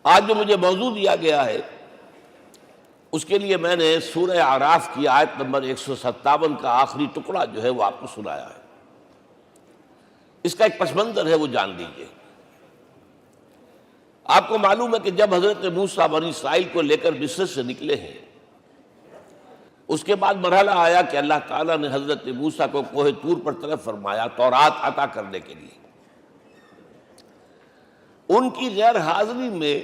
آج جو مجھے موضوع دیا گیا ہے اس کے لیے میں نے سورہ اعراف کی آیت نمبر 157 کا آخری ٹکڑا جو ہے وہ آپ کو سنایا ہے۔ اس کا ایک پس منظر ہے وہ جان لیجیے۔ آپ کو معلوم ہے کہ جب حضرت موسیٰ بنی اسرائیل کو لے کر مصر سے نکلے ہیں، اس کے بعد مرحلہ آیا کہ اللہ تعالیٰ نے حضرت موسیٰ کو کوہ طور پر طلب فرمایا تورات عطا کرنے کے لیے۔ ان کی غیر حاضری میں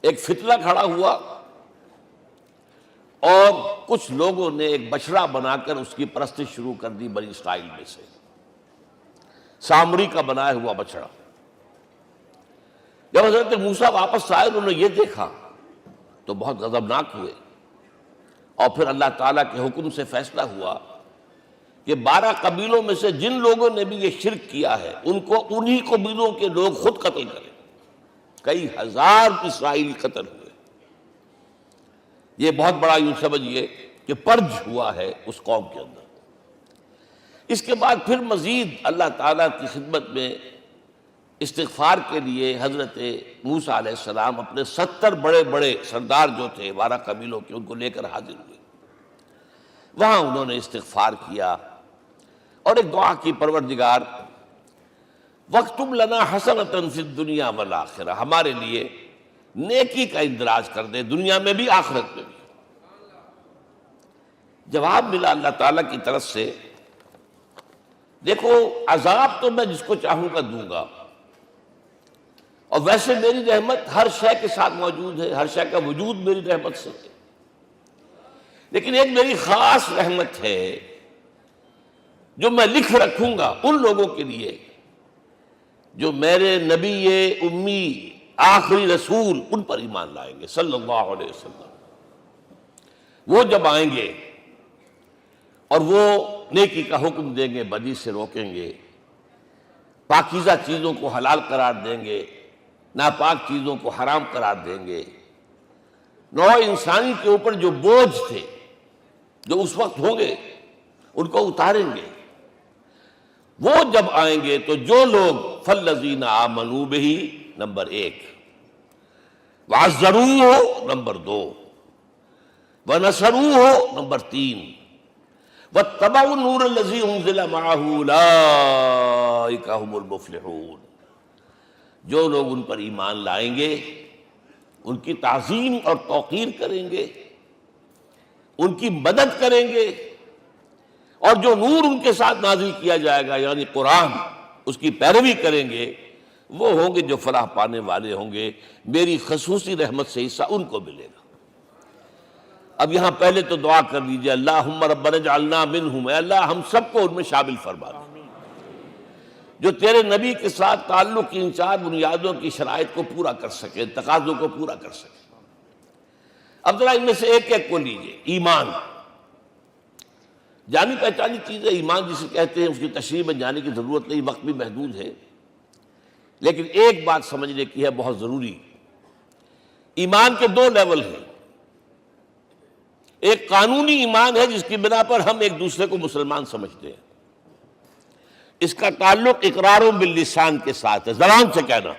ایک فتنہ کھڑا ہوا اور کچھ لوگوں نے ایک بچڑا بنا کر اس کی پرستش شروع کر دی بنی اسرائیل میں سے، سامری کا بنایا ہوا بچڑا۔ جب حضرت موسیٰ واپس آئے انہوں نے یہ دیکھا تو بہت غضبناک ہوئے، اور پھر اللہ تعالیٰ کے حکم سے فیصلہ ہوا کہ 12 قبیلوں میں سے جن لوگوں نے بھی یہ شرک کیا ہے ان کو انہی قبیلوں کے لوگ خود قتل کریں۔ کئی ہزار اسرائیلی قتل ہوئے۔ یہ بہت بڑا یوں سمجھیے کہ پرج ہوا ہے اس قوم کے اندر۔ اس کے بعد پھر مزید اللہ تعالیٰ کی خدمت میں استغفار کے لیے حضرت موسیٰ علیہ السلام اپنے 70 بڑے بڑے سردار جو تھے 12 قبیلوں کے ان کو لے کر حاضر ہوئے۔ وہاں انہوں نے استغفار کیا اور ایک دعا کی، پروردگار وَاكْتُبْ لَنَا حَسَنَةً فِي الدُّنْيَا وَالْآخِرَةِ، ہمارے لیے نیکی کا اندراج کر دے دنیا میں بھی آخرت میں بھی۔ جواب ملا اللہ تعالیٰ کی طرف سے، دیکھو عذاب تو میں جس کو چاہوں گا دوں گا، اور ویسے میری رحمت ہر شے کے ساتھ موجود ہے، ہر شے کا وجود میری رحمت سے ہے، لیکن ایک میری خاص رحمت ہے جو میں لکھ رکھوں گا ان لوگوں کے لیے جو میرے نبی امی آخری رسول ان پر ایمان لائیں گے صلی اللہ علیہ وسلم۔ وہ جب آئیں گے اور وہ نیکی کا حکم دیں گے، بدی سے روکیں گے، پاکیزہ چیزوں کو حلال قرار دیں گے، ناپاک چیزوں کو حرام قرار دیں گے، نوع انسانی کے اوپر جو بوجھ تھے جو اس وقت ہوں گے ان کو اتاریں گے۔ وہ جب آئیں گے تو جو لوگ فالذین آمنوا بہ نمبر 1، وعزروہ نمبر 2، ونصروہ نمبر 3، واتبعوا النور الذی انزل معہ اولئک هم المفلحون، جو لوگ ان پر ایمان لائیں گے ان کی تعظیم اور توقیر کریں گے، ان کی مدد کریں گے، اور جو نور ان کے ساتھ نازل کیا جائے گا یعنی قرآن، اس کی پیروی کریں گے، وہ ہوں گے جو فلاح پانے والے ہوں گے، میری خصوصی رحمت سے حصہ ان کو ملے گا۔ اب یہاں پہلے تو دعا کر لیجئے، اللہم ربنا اجعلنا منہم، اے اللہ ہم سب کو ان میں شامل فرما دے جو تیرے نبی کے ساتھ تعلق کی ان 4 بنیادوں کی شرائط کو پورا کر سکے، تقاضوں کو پورا کر سکے۔ اب ذرا ان میں سے ایک ایک کو لیجئے۔ ایمان جانی پہچانی چیز ہے، ایمان جسے کہتے ہیں، اس کی تشریح میں جانے کی ضرورت نہیں، وقت بھی محدود ہے، لیکن ایک بات سمجھنے کی ہے بہت ضروری۔ ایمان کے 2 لیول ہیں۔ ایک قانونی ایمان ہے جس کی بنا پر ہم ایک دوسرے کو مسلمان سمجھتے ہیں، اس کا تعلق اقرار باللسان کے ساتھ ہے، زبان سے کہنا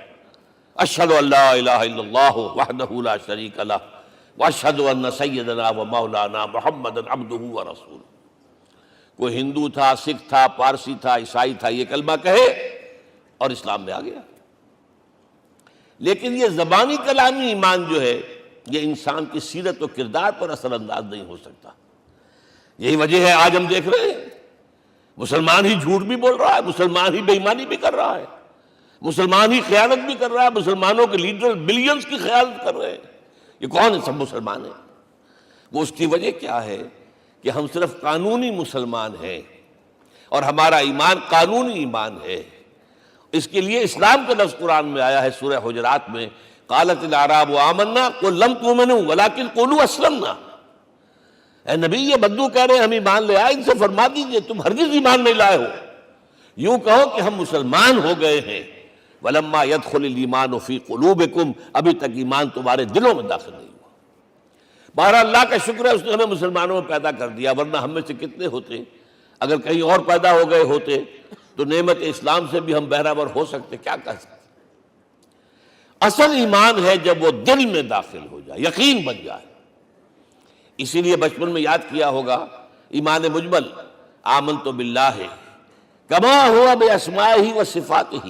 اشہد ان لا الہ الا اللہ وحدہ لا شریک لہ واشہد ان سیدنا و مولانا محمدا عبدہ ورسولہ۔ کوئی ہندو تھا، سکھ تھا، پارسی تھا، عیسائی تھا، یہ کلمہ کہے اور اسلام میں آ گیا۔ لیکن یہ زبانی کلامی ایمان جو ہے یہ انسان کی سیرت و کردار پر اثر انداز نہیں ہو سکتا۔ یہی وجہ ہے آج ہم دیکھ رہے ہیں مسلمان ہی جھوٹ بھی بول رہا ہے، مسلمان ہی بے ایمانی بھی کر رہا ہے، مسلمان ہی خیانت بھی کر رہا ہے، مسلمانوں کے لیڈر بلینز کی خیانت کر رہے ہیں۔ یہ کون ہے؟ سب مسلمان ہیں۔ وہ اس کی وجہ کیا ہے کہ ہم صرف قانونی مسلمان ہیں اور ہمارا ایمان قانونی ایمان ہے۔ اس کے لیے اسلام کا لفظ قرآن میں آیا ہے سورہ حجرات میں، قالت الاعراب آمنا قل لم تؤمنوا ولکن قولوا اسلمنا۔ اے نبی یہ بدو کہہ رہے ہیں ہم ایمان لے آئے، ان سے فرما دیجئے تم ہرگز ایمان نہیں لائے ہو، یوں کہو کہ ہم مسلمان ہو گئے ہیں۔ ولما يدخل الایمان فی قلوبکم، ابھی تک ایمان تمہارے دلوں میں داخل نہیں ہوا۔ بہرحال اللہ کا شکر ہے اس نے ہمیں مسلمانوں میں پیدا کر دیا، ورنہ ہم میں سے کتنے ہوتے اگر کہیں اور پیدا ہو گئے ہوتے تو نعمت اسلام سے بھی ہم بہرہور ہو سکتے، کیا کہہ سکتے۔ اصل ایمان ہے جب وہ دل میں داخل ہو جائے، یقین بن جائے۔ اسی لیے بچپن میں یاد کیا ہوگا ایمان مجمل، آمنت باللہ کما ہوا باسمائہ و صفاتہ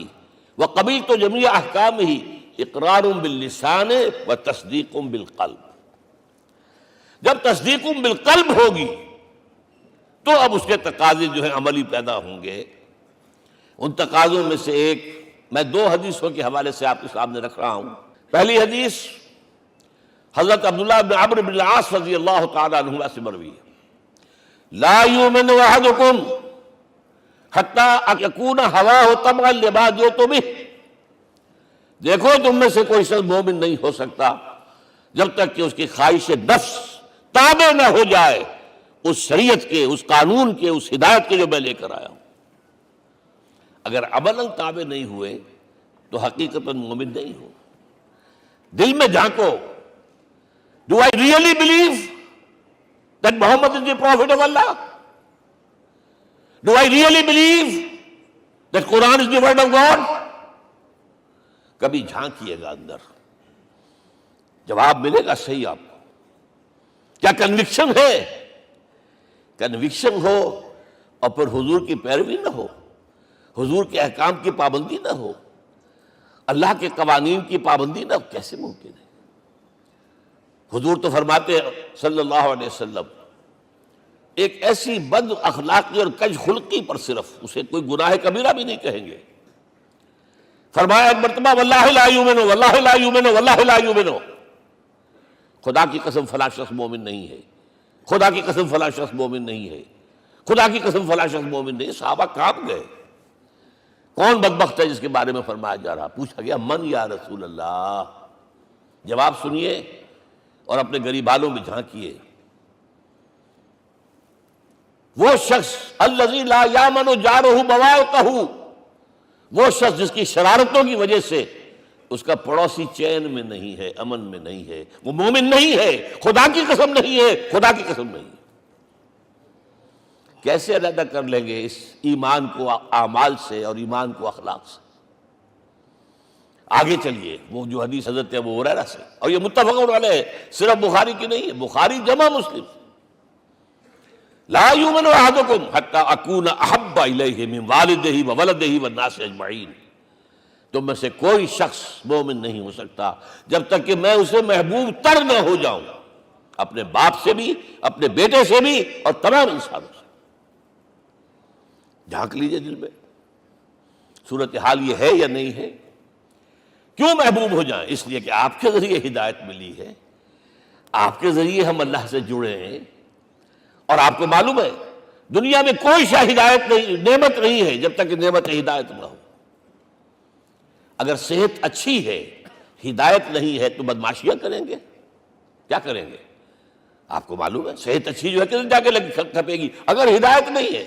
وقبلت جمیع احکامہ اقرار باللسان و تصدیق بالقلب۔ جب تصدیق بالقلب ہوگی تو اب اس کے تقاضے جو ہیں عملی پیدا ہوں گے۔ ان تقاضوں میں سے ایک میں 2 حدیثوں کے حوالے سے آپ کے سامنے رکھ رہا ہوں۔ پہلی حدیث حضرت عبداللہ بن عمرو بن العاص رضی اللہ تعالی عنہما سے مروی ہے، لا یؤمن احدکم حتی یکون ہواہ طبعا لما جئت بہ۔ دیکھو تم میں سے کوئی شخص مومن نہیں ہو سکتا جب تک کہ اس کی خواہش نفس تابع نہ ہو جائے اس شریعت کے، اس قانون کے، اس ہدایت کے جو میں لے کر آیا ہوں۔ اگر عملاً تابع نہیں ہوئے تو حقیقتاً مومن نہیں ہو۔ دل میں جھانکو، Do I really believe that Muhammad is the Prophet of Allah? Do I really believe that Quran is the word of God? کبھی جھانکیے گا اندر، جواب ملے گا صحیح آپ کو۔ کیا کنوکشن ہے؟ کنوکشن ہو اور پھر حضور کی پیروی نہ ہو، حضور کے احکام کی پابندی نہ ہو، اللہ کے قوانین کی پابندی نہ ہو، کیسے ممکن ہے؟ حضور تو فرماتے ہیں صلی اللہ علیہ وسلم، ایک ایسی بد اخلاقی اور کج خلقی پر صرف اسے کوئی گناہ کبیرہ بھی نہیں کہیں گے۔ فرمایا ایک مرتبہ واللہ لا یؤمن، واللہ لا یؤمن، واللہ لا یؤمن، خدا کی قسم فلاں شخص مومن نہیں ہے، خدا کی قسم فلاں شخص مومن نہیں ہے، خدا کی قسم فلاں شخص مومن نہیں ہے۔ صحابہ کانپ گئے، کون بدبخت ہے جس کے بارے میں فرمایا جا رہا؟ پوچھا گیا من یا رسول اللہ؟ جواب سنیے اور اپنے غریب حالوں میں جھانکیے۔ وہ شخص الذی لا یامن جارہ بوائقہ، وہ شخص جس کی شرارتوں کی وجہ سے اس کا پڑوسی چین میں نہیں ہے، امن میں نہیں ہے، وہ مومن نہیں ہے، خدا کی قسم نہیں ہے، خدا کی قسم نہیں ہے۔ کیسے علیحدہ کر لیں گے اس ایمان کو اعمال سے اور ایمان کو اخلاق سے؟ آگے چلیے، وہ جو حدیث حضرت ابو ہریرہ سے، اور یہ متفق علیہ ہے، صرف بخاری کی نہیں ہے، بخاری جمع مسلم۔ لا یؤمن احدکم حتی اکون احب الیہ من والدہ وولدہ والناس اجمعین۔ تم میں سے کوئی شخص مومن نہیں ہو سکتا جب تک کہ میں اسے محبوب تر نہ ہو جاؤں، اپنے باپ سے بھی، اپنے بیٹے سے بھی، اور تمام انسانوں سے۔ جھانک لیجئے دل میں، صورتحال یہ ہے یا نہیں ہے؟ کیوں محبوب ہو جائیں؟ اس لیے کہ آپ کے ذریعے ہدایت ملی ہے، آپ کے ذریعے ہم اللہ سے جڑے ہیں، اور آپ کو معلوم ہے دنیا میں کوئی شے ہدایت نہیں، نعمت نہیں ہے جب تک کہ نعمت ہدایت نہ ہو۔ اگر صحت اچھی ہے، ہدایت نہیں ہے، تو بدماشیاں کریں گے، کیا کریں گے؟ آپ کو معلوم ہے صحت اچھی جو ہے کدھر جا کے کھپے گی اگر ہدایت نہیں ہے۔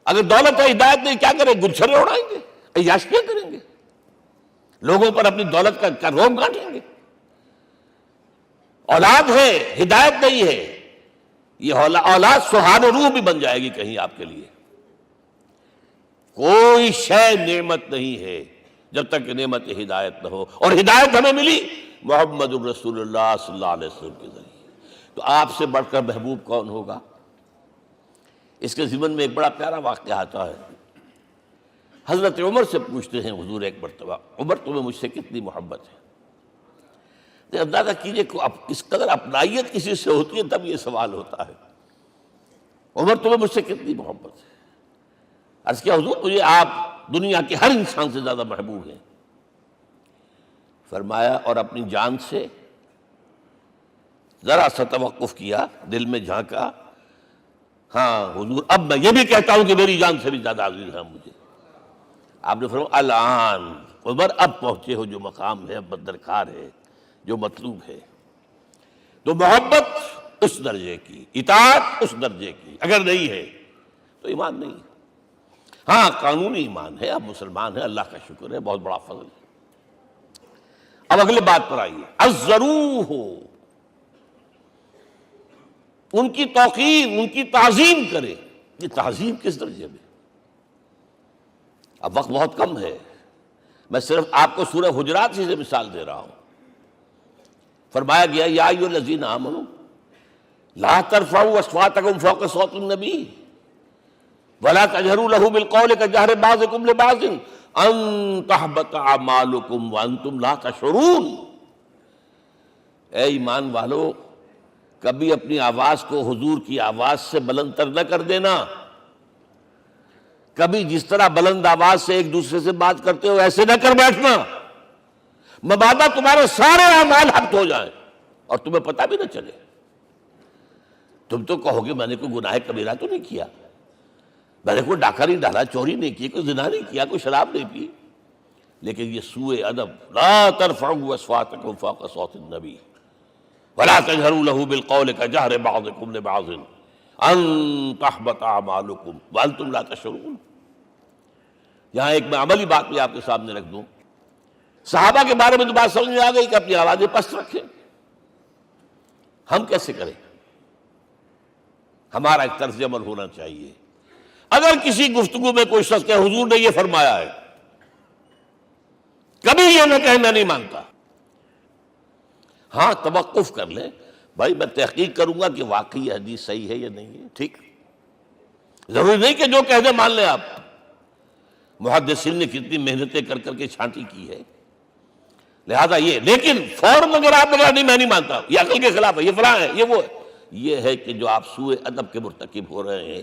اگر دولت ہے، ہدایت نہیں، کیا کریں؟ گلچھرے اڑائیں گے، عیاشیاں کریں گے، لوگوں پر اپنی دولت کا روب گانٹیں گے۔ اولاد ہے، ہدایت نہیں ہے، یہ اولاد سہان روح بھی بن جائے گی کہیں آپ کے لیے۔ کوئی شے نعمت نہیں ہے جب تک کہ نعمت ہدایت نہ ہو، اور ہدایت ہمیں ملی محمد الرسول اللہ صلی اللہ علیہ وسلم کے ذریعے۔ تو آپ سے بڑھ کر محبوب کون ہوگا؟ اس کے ضمن میں ایک بڑا پیارا واقعہ آتا ہے۔ حضرت عمر سے پوچھتے ہیں حضور ایک مرتبہ، عمر تمہیں مجھ سے کتنی محبت ہے؟ اندازہ کیجئے اس قدر اپنائیت کسی سے ہوتی ہے تب یہ سوال ہوتا ہے، عمر تمہیں مجھ سے کتنی محبت ہے؟ عرض کیا حضور مجھے آپ دنیا کے ہر انسان سے زیادہ محبوب ہیں۔ فرمایا اور اپنی جان سے؟ ذرا سا توقف کیا، دل میں جھانکا، ہاں حضور اب میں یہ بھی کہتا ہوں کہ میری جان سے بھی زیادہ عزیز ہے مجھے۔ آپ نے فرمایا الان عمر اب پہنچے ہو جو مقام ہے، اب درکار ہے، جو مطلوب ہے۔ تو محبت اس درجے کی، اطاعت اس درجے کی اگر نہیں ہے تو ایمان نہیں ہے۔ ہاں قانونی ایمان ہے، اب مسلمان ہے، اللہ کا شکر ہے، بہت بڑا فضل ہے۔ اب اگلے بات پر آئیے، الضروح، ان کی توقیر، ان کی تعظیم کرے۔ یہ تعظیم کس درجے میں؟ اب وقت بہت کم ہے، میں صرف آپ کو سورہ حجرات سے مثال دے رہا ہوں. فرمایا گیا یا ایھا الذین آمنوا لا ترفعوا اصواتکم فوق صوت النبی ولا تجہروا لہ بالقول کجہر بعضکم لبعض ان تحبط اعمالکم وانتم لا تشعرون. اے ایمان والو، کبھی اپنی آواز کو حضور کی آواز سے بلند تر نہ کر دینا. کبھی جس طرح بلند آواز سے ایک دوسرے سے بات کرتے ہو ایسے نہ کر بیٹھنا، مبادا تمہارے سارے اعمال حبط ہو جائیں اور تمہیں پتہ بھی نہ چلے. تم تو کہو گے میں نے کوئی گناہ کبیرہ تو نہیں کیا، میں نے کوئی ڈاکہ نہیں ڈالا، چوری نہیں کی، کوئی زنا نہیں کیا، کوئی شراب نہیں پی، لیکن یہ سوء ادب لا ترفعوا اصواتکم فوق صوت النبی ولا تجہروا لہ بالقول کجہر بعضکم لبعض ان تحبط اعمالکم وانتم لا تشعرون. یہاں ایک میں عملی بات بھی آپ کے سامنے رکھ دوں. صحابہ کے بارے میں تو بات سمجھ میں آ گئی کہ اپنی آوازیں پست رکھیں. ہم کیسے کریں؟ ہمارا ایک طرز عمل ہونا چاہیے. اگر کسی گفتگو میں کوئی شخص کہ حضور نے یہ فرمایا ہے، کبھی یہ نہ کہے میں نہیں مانتا. ہاں توقف کر لیں، بھائی میں تحقیق کروں گا کہ واقعی یہ حدیث صحیح ہے یا نہیں ہے. ٹھیک، ضروری نہیں کہ جو کہہ دیں مان لیں آپ. محدثین نے کتنی محنتیں کر کر کے چھانٹی کی ہے. لہذا یہ، لیکن فوراً اگر آپ بگڑا نہیں میں نہیں مانتا، یہ عقل کے خلاف ہے، یہ فلاں ہے، یہ وہ ہے، یہ ہے کہ جو آپ سوء ادب کے مرتکب ہو رہے ہیں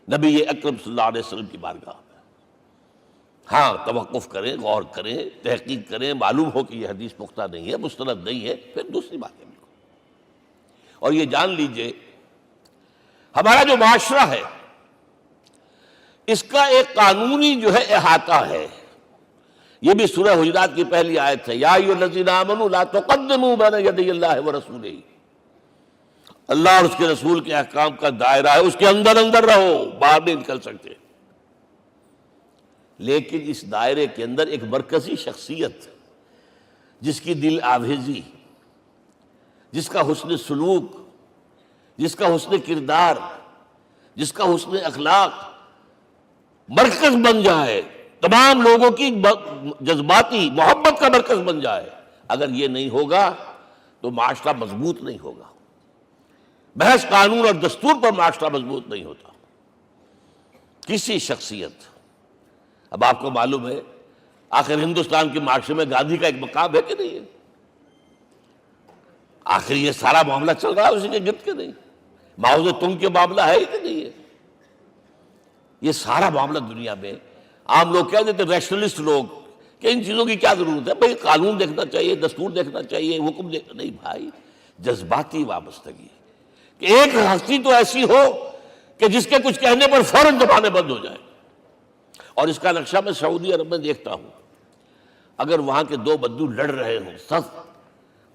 نبی اکرم صلی اللہ علیہ وسلم کی بارگاہ میں. ہاں توقف کریں، غور کریں، تحقیق کریں، معلوم ہو کہ یہ حدیث پختہ نہیں ہے، مستند نہیں ہے، پھر دوسری بات ہے. اور یہ جان لیجئے ہمارا جو معاشرہ ہے اس کا ایک قانونی جو ہے احاطہ ہے. یہ بھی سورہ حجرات کی پہلی آیت ہے، یا ایھا الذین آمنوا لا تقدموا بین یدی اللہ ورسولہ. اللہ اور اس کے رسول کے احکام کا دائرہ ہے، اس کے اندر اندر رہو، باہر نہیں نکل سکتے. لیکن اس دائرے کے اندر ایک مرکزی شخصیت جس کی دل آویزی، جس کا حسن سلوک، جس کا حسن کردار، جس کا حسن اخلاق مرکز بن جائے، تمام لوگوں کی جذباتی محبت کا مرکز بن جائے، اگر یہ نہیں ہوگا تو معاشرہ مضبوط نہیں ہوگا. محض قانون اور دستور پر معاشرہ مضبوط نہیں ہوتا. کسی شخصیت، اب آپ کو معلوم ہے آخر ہندوستان کے معاشرے میں گاندھی کا ایک مقام ہے کہ نہیں ہے؟ آخر یہ سارا معاملہ چل رہا ہے اسی کے گرد کے نہیں؟ ماؤ زے تنگ کے معاملہ ہے ہی کہ نہیں ہے؟ یہ سارا معاملہ دنیا میں عام لوگ کہہ دیتے، ریشنلسٹ لوگ، کہ ان چیزوں کی کیا ضرورت ہے؟ بھائی قانون دیکھنا چاہیے، دستور دیکھنا چاہیے، حکم دیکھنا نہیں. بھائی جذباتی وابستگی، کہ ایک ہستی تو ایسی ہو کہ جس کے کچھ کہنے پر فوراً زبانیں بند ہو جائیں. اور اس کا نقشہ میں سعودی عرب میں دیکھتا ہوں، اگر وہاں کے دو بدو لڑ رہے ہوں سخت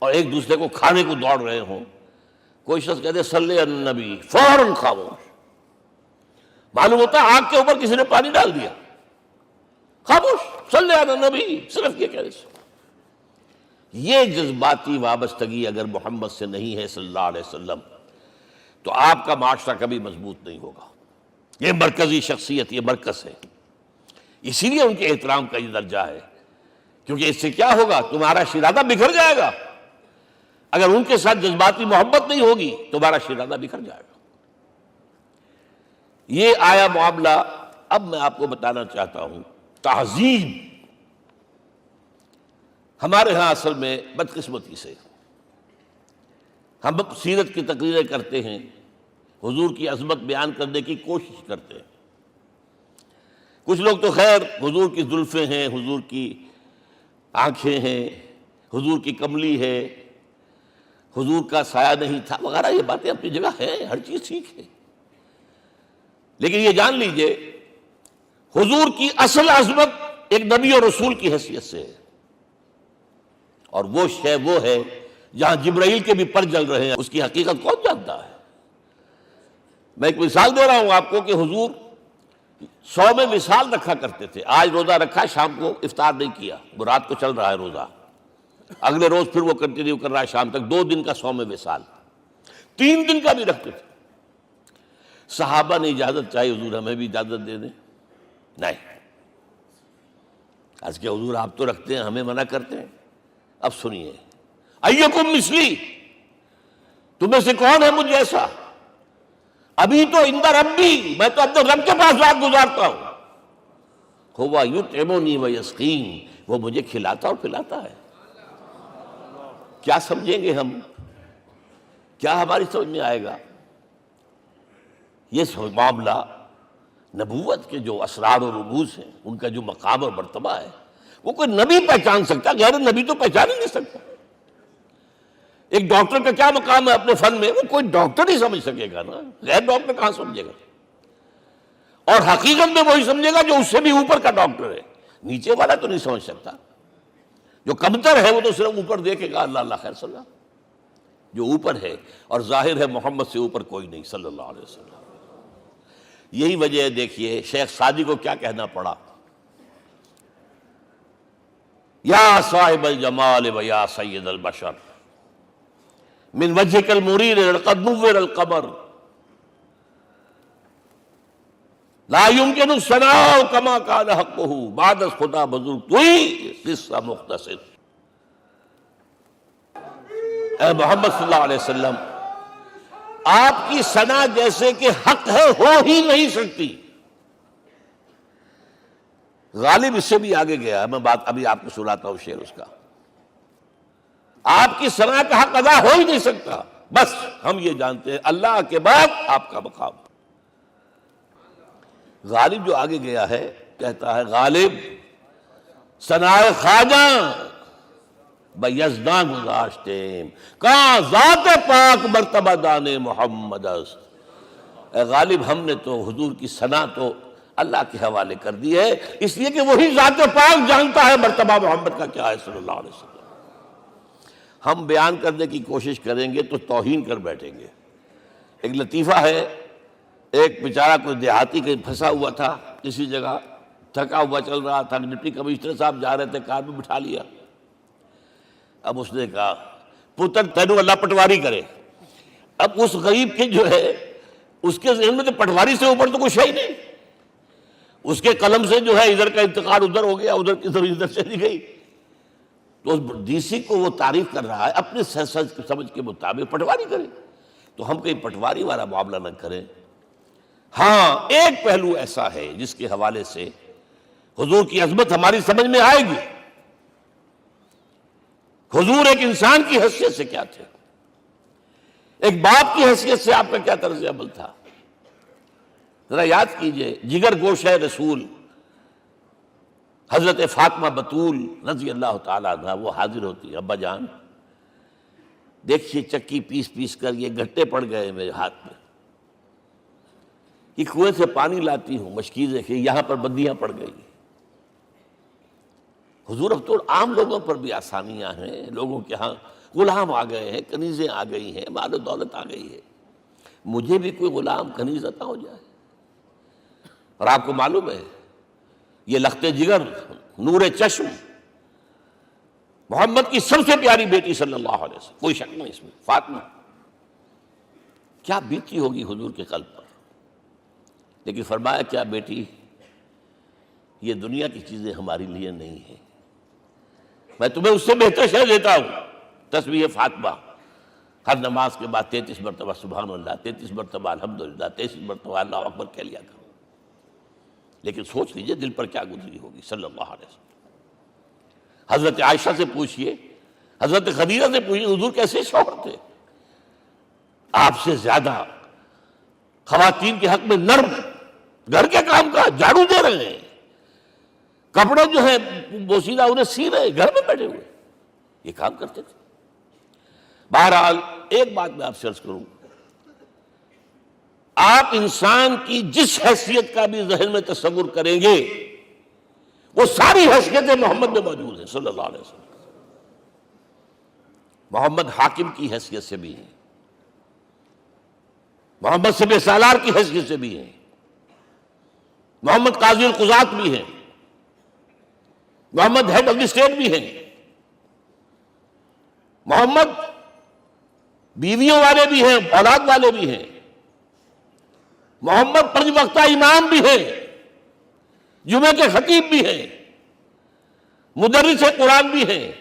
اور ایک دوسرے کو کھانے کو دوڑ رہے ہوں، کوئی شخص کہتے صلی علی النبی، فوراً خاموش. معلوم ہوتا ہے آگ کے اوپر کسی نے پانی ڈال دیا، خاموش، صلی علی النبی، صرف یہ کہنے سے. یہ جذباتی وابستگی اگر محمد سے نہیں ہے صلی اللہ علیہ وسلم تو آپ کا معاشرہ کبھی مضبوط نہیں ہوگا. یہ مرکزی شخصیت، یہ مرکز ہے. اسی لیے ان کے احترام کا یہ درجہ ہے، کیونکہ اس سے کیا ہوگا؟ تمہارا شیرازہ بکھر جائے گا. اگر ان کے ساتھ جذباتی محبت نہیں ہوگی تمہارا شیرازہ بکھر جائے گا. یہ آیا معاملہ. اب میں آپ کو بتانا چاہتا ہوں تہذیب. ہمارے ہاں اصل میں بدقسمتی سے ہم سیرت کی تقریریں کرتے ہیں، حضور کی عظمت بیان کرنے کی کوشش کرتے ہیں. کچھ لوگ تو خیر حضور کی زلفیں ہیں، حضور کی آنکھیں ہیں، حضور کی کملی ہے، حضور کا سایہ نہیں تھا وغیرہ، یہ باتیں اپنی جگہ ہیں، ہر چیز ٹھیک ہے. لیکن یہ جان لیجئے حضور کی اصل عظمت ایک نبی اور رسول کی حیثیت سے ہے، اور وہ شے وہ ہے جہاں جبرائیل کے بھی پر جل رہے ہیں. اس کی حقیقت کون جانتا ہے؟ میں ایک مثال دے رہا ہوں آپ کو کہ حضور 100 میں وصال رکھا کرتے تھے. آج روزہ رکھا، شام کو افطار نہیں کیا، وہ رات کو چل رہا ہے روزہ، اگلے روز پھر وہ کنٹینیو کر رہا ہے شام تک. 2 دن کا 100 میں وصال، 3 دن کا بھی رکھتے تھے. صحابہ نے اجازت چاہی، حضور ہمیں بھی اجازت دے دیں. نہیں، آج کے حضور آپ تو رکھتے ہیں، ہمیں منع کرتے ہیں۔ اب سنیے، ایکم مثلی، تمہیں سے کون ہے مجھ جیسا؟ ابھی تو عند ربی، میں تو اپنے رب کے پاس رات گزارتا ہوں۔ ہوا یطعمنی ویسقین، وہ مجھے کھلاتا اور پلاتا ہے۔ کیا سمجھیں گے ہم؟ کیا ہماری سمجھ میں آئے گا؟ یہ معاملہ نبوت کے جو اسرار و رموز ہیں، ان کا جو مقام اور مرتبہ ہے، وہ کوئی نبی پہچان سکتا، غیر نبی تو پہچان ہی نہیں سکتا۔ ایک ڈاکٹر کا کیا مقام ہے اپنے فن میں، وہ کوئی ڈاکٹر ہی سمجھ سکے گا نا، غیر ڈاکٹر کہاں سمجھے گا؟ اور حقیقت میں وہی سمجھے گا جو اس سے بھی اوپر کا ڈاکٹر ہے، نیچے والا تو نہیں سمجھ سکتا۔ جو کمتر ہے وہ تو صرف اوپر دیکھے گا، اللہ اللہ خیر صلی اللہ۔ جو اوپر ہے اور ظاہر ہے محمد سے اوپر کوئی نہیں صلی اللہ علیہ وسلم۔ یہی وجہ ہے، دیکھیے شیخ سعدی کو کیا کہنا پڑا، یا صاحب الجمال و یا سید البشر من وجهك المرير قد نور القمر لا يمكن الثناء كما كان حقه بعد خدا بزرگ توئی قصہ مختصر۔ اے محمد صلی اللہ علیہ وسلم، آپ کی ثنا جیسے کہ حق ہے ہو ہی نہیں سکتی۔ غالب اس سے بھی آگے گیا ہے، میں بات ابھی آپ کو سناتا ہوں شعر اس کا۔ آپ کی ثنا کا حق ادا ہو ہی نہیں سکتا، بس ہم یہ جانتے ہیں اللہ کے بعد آپ کا مقام۔ غالب جو آگے گیا ہے کہتا ہے، غالب ثنائے خواجہ بیزداں گذاشتیم کہاں ذات پاک مرتبہ دان محمد است۔ اے غالب، ہم نے تو حضور کی ثنا تو اللہ کے حوالے کر دی ہے، اس لیے کہ وہی ذات پاک جانتا ہے مرتبہ محمد کا کیا ہے صلی اللہ علیہ وسلم۔ ہم بیان کرنے کی کوشش کریں گے تو توہین کر بیٹھیں گے۔ ایک لطیفہ ہے، ایک بیچارہ کوئی دیہاتی کہیں پھنسا ہوا تھا کسی جگہ، تھکا ہوا چل رہا تھا، ڈپٹی کمشنر صاحب جا رہے تھے، کار میں بٹھا لیا۔ اب اس نے کہا، پتر تینوں اللہ پٹواری کرے۔ اب اس غریب کے جو ہے اس کے ذہن میں تو پٹواری سے اوپر تو کچھ ہے ہی نہیں، اس کے قلم سے جو ہے ادھر کا انتقال ادھر ہو گیا، ادھر کی ادھر چلی گئی۔ تو ڈی سی کو وہ تعریف کر رہا ہے اپنے سمجھ کے مطابق، پٹواری کرے۔ تو ہم کہیں پٹواری والا معاملہ نہ کریں۔ ہاں، ایک پہلو ایسا ہے جس کے حوالے سے حضور کی عظمت ہماری سمجھ میں آئے گی۔ حضور ایک انسان کی حیثیت سے کیا تھے، ایک باپ کی حیثیت سے آپ کا کیا طرز عمل تھا۔ ذرا یاد کیجئے، جگر گوشہ رسول حضرت فاطمہ بطول رضی اللہ تعالیٰ عنہ وہ حاضر ہوتی، ابا جان دیکھیے چکی پیس پیس کر یہ گھٹے پڑ گئے میرے ہاتھ میں، یہ کنویں سے پانی لاتی ہوں، مشکیزیں کہ یہاں پر بندیاں پڑ گئی۔ حضور اب تو عام لوگوں پر بھی آسانیاں ہیں، لوگوں کے ہاں غلام آ گئے ہیں، کنیزیں آ گئی ہیں، مال و دولت آ گئی ہے، مجھے بھی کوئی غلام کنیز عطا ہو جائے۔ اور آپ کو معلوم ہے یہ لخت جگر نور چشم محمد کی سب سے پیاری بیٹی صلی اللہ علیہ وسلم، کوئی شک نہیں اس میں، فاطمہ، کیا بیتی ہوگی حضور کے قلب پر۔ لیکن فرمایا، کیا بیٹی، یہ دنیا کی چیزیں ہماری لیے نہیں ہیں، میں تمہیں اس سے بہتر شے دیتا ہوں۔ تسبیح فاطمہ، ہر نماز کے بعد 33 مرتبہ سبحان اللہ، 33 مرتبہ الحمدللہ، 33 مرتبہ اللہ اکبر کہہ لیا کرو۔ لیکن سوچ لیجئے دل پر کیا گزری ہوگی صلی اللہ علیہ وسلم۔ حضرت عائشہ سے پوچھئے، حضرت خدیجہ سے پوچھئے، حضور کیسے شوہر تھے؟ آپ سے زیادہ خواتین کے حق میں نرم، گھر کے کام کا جھاڑو دے رہے ہیں، کپڑے جو ہیں بوسیدہ انہیں سی رہے، گھر میں بیٹھے ہوئے، یہ کام کرتے تھے۔ بہرحال ایک بات میں آپ سے عرض کروں، آپ انسان کی جس حیثیت کا بھی ذہن میں تصور کریں گے وہ ساری حیثیتیں محمد میں موجود ہیں صلی اللہ علیہ وسلم۔ محمد حاکم کی حیثیت سے بھی ہیں، محمد سب سالار کی حیثیت سے بھی ہیں، محمد قاضی القضات بھی ہیں، محمد ہیڈ آف دی اسٹیٹ بھی ہیں، محمد بیویوں والے بھی ہیں، اولاد والے بھی ہیں، محمد 5 وقتہ امام بھی ہیں، جمعے کے خطیب بھی ہیں، مدرس قرآن بھی ہیں،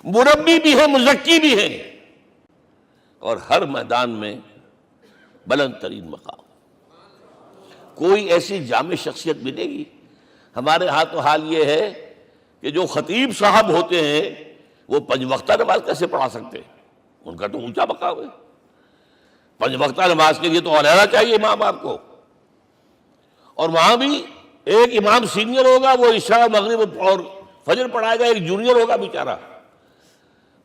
مربی بھی ہیں، مزکی بھی ہیں، اور ہر میدان میں بلند ترین مقام۔ کوئی ایسی جامع شخصیت ملے گی؟ ہمارے ہاں تو حال یہ ہے کہ جو خطیب صاحب ہوتے ہیں وہ 5 وقتہ نماز کیسے پڑھا سکتے ہیں؟ ان کا تو اونچا مقام ہے۔ 5 وقتہ نماز کے لیے تو علیحدہ چاہیے امام آپ کو، اور وہاں بھی ایک امام سینئر ہوگا، وہ عشاء مغرب اور فجر پڑھائے گا، ایک جونیئر ہوگا بیچارہ،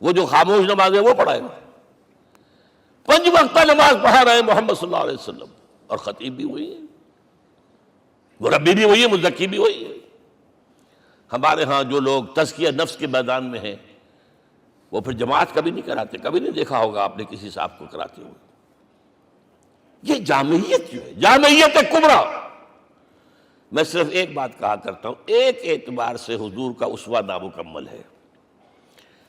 وہ جو خاموش نماز ہے وہ پڑھائے گا۔ 5 وقتہ نماز پڑھا رہے ہیں محمد صلی اللہ علیہ وسلم، اور خطیب بھی وہی ہے، مربی بھی وہی ہے، مزکی بھی وہی ہے۔ ہمارے ہاں جو لوگ تزکیہ نفس کے میدان میں ہیں وہ پھر جماعت کبھی نہیں کراتے، کبھی نہیں دیکھا ہوگا آپ نے کسی صاحب کو کراتے ہوئے۔ یہ جامعیت جو ہے، جامعیت کبریٰ۔ میں صرف ایک بات کہا کرتا ہوں، ایک اعتبار سے حضور کا اسوہ نامکمل ہے۔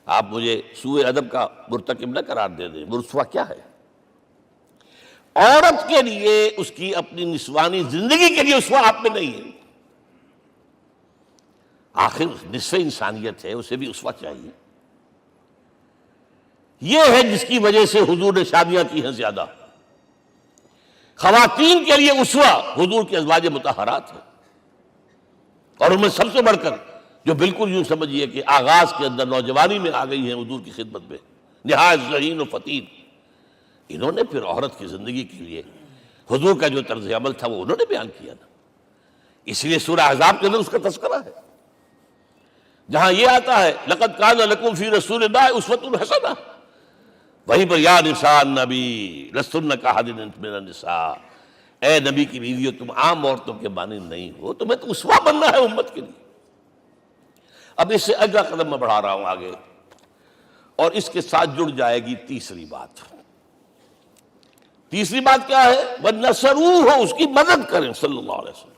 آپ مجھے سوء ادب کا مرتکب نہ قرار دے دیں، اسوہ کیا ہے؟ عورت کے لیے، اس کی اپنی نسوانی زندگی کے لیے اسوہ آپ میں نہیں ہے۔ آخر نصف انسانیت ہے، اسے بھی اسوہ چاہیے۔ یہ ہے جس کی وجہ سے حضور نے شادیاں کی ہیں زیادہ۔ خواتین کے لیے اسوہ حضور کے ازواج مطہرات ہیں، اور ان میں سب سے بڑھ کر جو بالکل یوں سمجھیے کہ آغاز کے اندر نوجوانی میں آ گئی ہیں حضور کی خدمت میں، نہایت ذہین و فطین، انہوں نے پھر عورت کی زندگی کے لیے حضور کا جو طرز عمل تھا وہ انہوں نے بیان کیا نا۔ اس لیے سورہ احزاب کے اندر اس کا تذکرہ ہے، جہاں یہ آتا ہے لقد کان لکم فی رسول اللہ اسوۃ حسنہ، وہیں پر یا نساء النبی لستن کاحد من النساء، اے نبی کی بیویوں تم عام عورتوں کے مانند نہیں ہو، تمہیں تو اسوہ بننا ہے امت کے لیے۔ اب اس سے اگلا قدم میں بڑھا رہا ہوں آگے، اور اس کے ساتھ جڑ جائے گی تیسری بات۔ تیسری بات کیا ہے؟ وَنَصَرُوهُ، اس کی مدد کریں صلی اللہ علیہ وسلم۔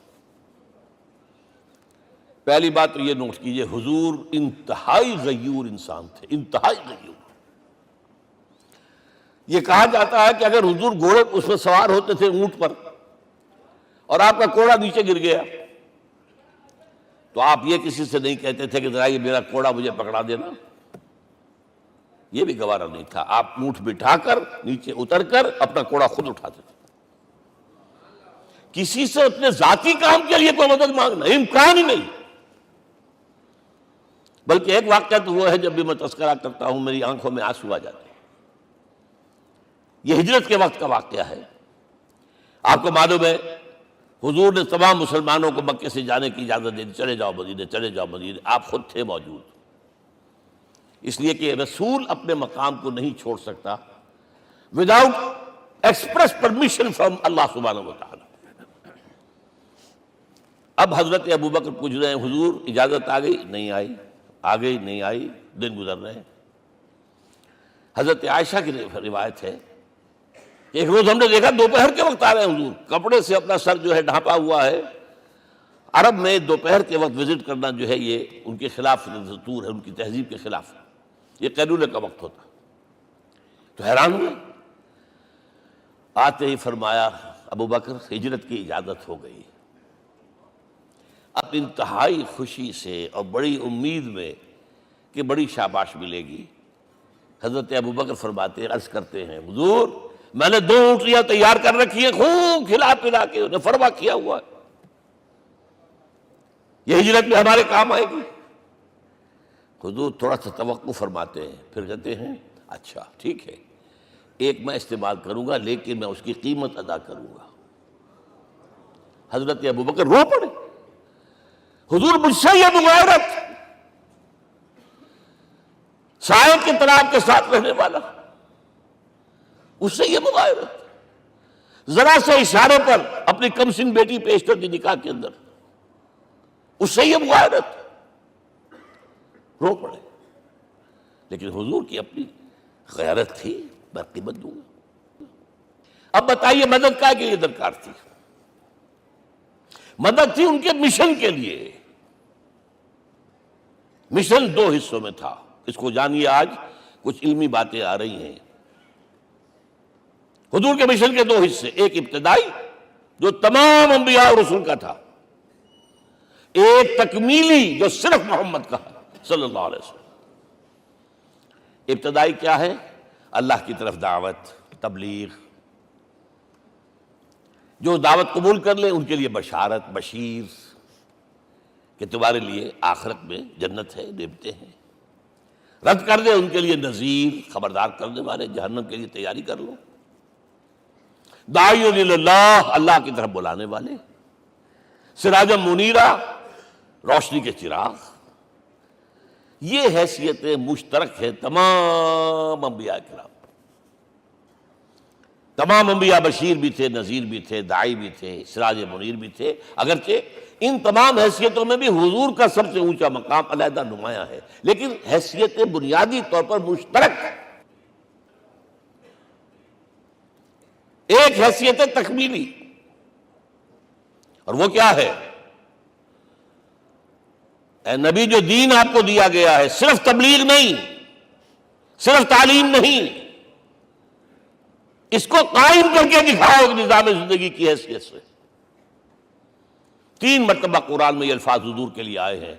پہلی بات تو یہ نوٹ کیجئے، حضور انتہائی غیور انسان تھے، انتہائی غیور۔ یہ کہا جاتا ہے کہ اگر حضور گھوڑے اس میں سوار ہوتے تھے اونٹ پر، اور آپ کا کوڑا نیچے گر گیا، تو آپ یہ کسی سے نہیں کہتے تھے کہ ذرا یہ میرا کوڑا مجھے پکڑا دینا، یہ بھی گوارا نہیں تھا۔ آپ اونٹ بٹھا کر نیچے اتر کر اپنا کوڑا خود اٹھاتے تھے۔ کسی سے اپنے ذاتی کام کے لیے کوئی مدد مانگنا امکان ہی نہیں۔ بلکہ ایک واقعہ تو وہ ہے، جب بھی میں تذکرہ کرتا ہوں میری آنکھوں میں آنسو آ جاتے ہیں۔ یہ ہجرت کے وقت کا واقعہ ہے۔ آپ کو معلوم ہے حضور نے تمام مسلمانوں کو مکے سے جانے کی اجازت دے دی، چلے جاؤ مدینے، چلے جاؤ مدینے، آپ خود تھے موجود، اس لیے کہ رسول اپنے مقام کو نہیں چھوڑ سکتا وداؤٹ ایکسپریس پرمیشن فرام اللہ سبحانہ و تعالی۔ اب حضرت ابوبکر پوچھ رہے ہیں حضور اجازت آ گئی؟ نہیں آئی، آ گئی نہیں آئی، دن گزر رہے ہیں۔ حضرت عائشہ کی روایت ہے، ایک روز ہم نے دیکھا دوپہر کے وقت آ رہے ہیں حضور، کپڑے سے اپنا سر جو ہے ڈھانپا ہوا ہے۔ عرب میں دوپہر کے وقت وزٹ کرنا جو ہے یہ ان کے خلاف دستور ہے، ان کی تہذیب کے خلاف، یہ قیلولے کا وقت ہوتا۔ تو حیران ہوئے، آتے ہی فرمایا ابوبکر ہجرت کی اجازت ہو گئی۔ اب انتہائی خوشی سے اور بڑی امید میں کہ بڑی شاباش ملے گی، حضرت ابوبکر فرماتے عرض کرتے ہیں حضور میں نے 2 اونٹیاں تیار کر رکھی ہیں، خوب کھلا پلا کے انہیں فرما کیا ہوا ہے، یہ ہجرت میں ہمارے کام آئے گی۔ حضور تھوڑا سا توقع فرماتے ہیں، پھر کہتے ہیں اچھا ٹھیک ہے، ایک میں استعمال کروں گا لیکن میں اس کی قیمت ادا کروں گا۔ حضرت ابوبکر رو پڑے، حضور مجھ سے یہ مغایرت، سائے کے تناب کے ساتھ رہنے والا، اس سے یہ مغایرت، ذرا سے اشارے پر اپنی کم سن بیٹی پیش کر دی نکاح کے اندر، اس سے یہ مغایرت، رو پڑے۔ لیکن حضور کی اپنی غیرت تھی، میں قیمت دوں گا۔ اب بتائیے مدد کا کے لیے درکار تھی؟ مدد تھی ان کے مشن کے لیے۔ مشن 2 حصوں میں تھا، اس کو جانیے، آج کچھ علمی باتیں آ رہی ہیں۔ حضور کے مشن کے 2 حصے، ایک ابتدائی جو تمام انبیاء اور رسول کا تھا، ایک تکمیلی جو صرف محمد کا ہے۔ صلی اللہ علیہ وسلم۔ ابتدائی کیا ہے؟ اللہ کی طرف دعوت، تبلیغ۔ جو دعوت قبول کر لیں ان کے لیے بشارت، بشیر کہ تمہارے لیے آخرت میں جنت ہے، نعمتیں ہیں۔ رد کر دیں ان کے لیے نذیر، خبردار کرنے والے، جہنم کے لیے تیاری کر لو۔ داعی اللہ، اللہ کی طرف بلانے والے، سراجا منیرا، روشنی کے چراغ۔ یہ حیثیت مشترک ہے تمام انبیاء کرام۔ تمام انبیاء بشیر بھی تھے، نذیر بھی تھے، داعی بھی تھے، سراج منیر بھی تھے، اگرچہ ان تمام حیثیتوں میں بھی حضور کا سب سے اونچا مقام علیحدہ نمایاں ہے، لیکن حیثیت بنیادی طور پر مشترک۔ ایک حیثیت تکمیلی، اور وہ کیا ہے؟ اے نبی، جو دین آپ کو دیا گیا ہے صرف تبلیغ نہیں، صرف تعلیم نہیں، اس کو قائم کر کے دکھاؤ ایک نظام زندگی کی حیثیت سے۔ 3 مرتبہ قرآن میں یہ الفاظ حضور کے لیے آئے ہیں،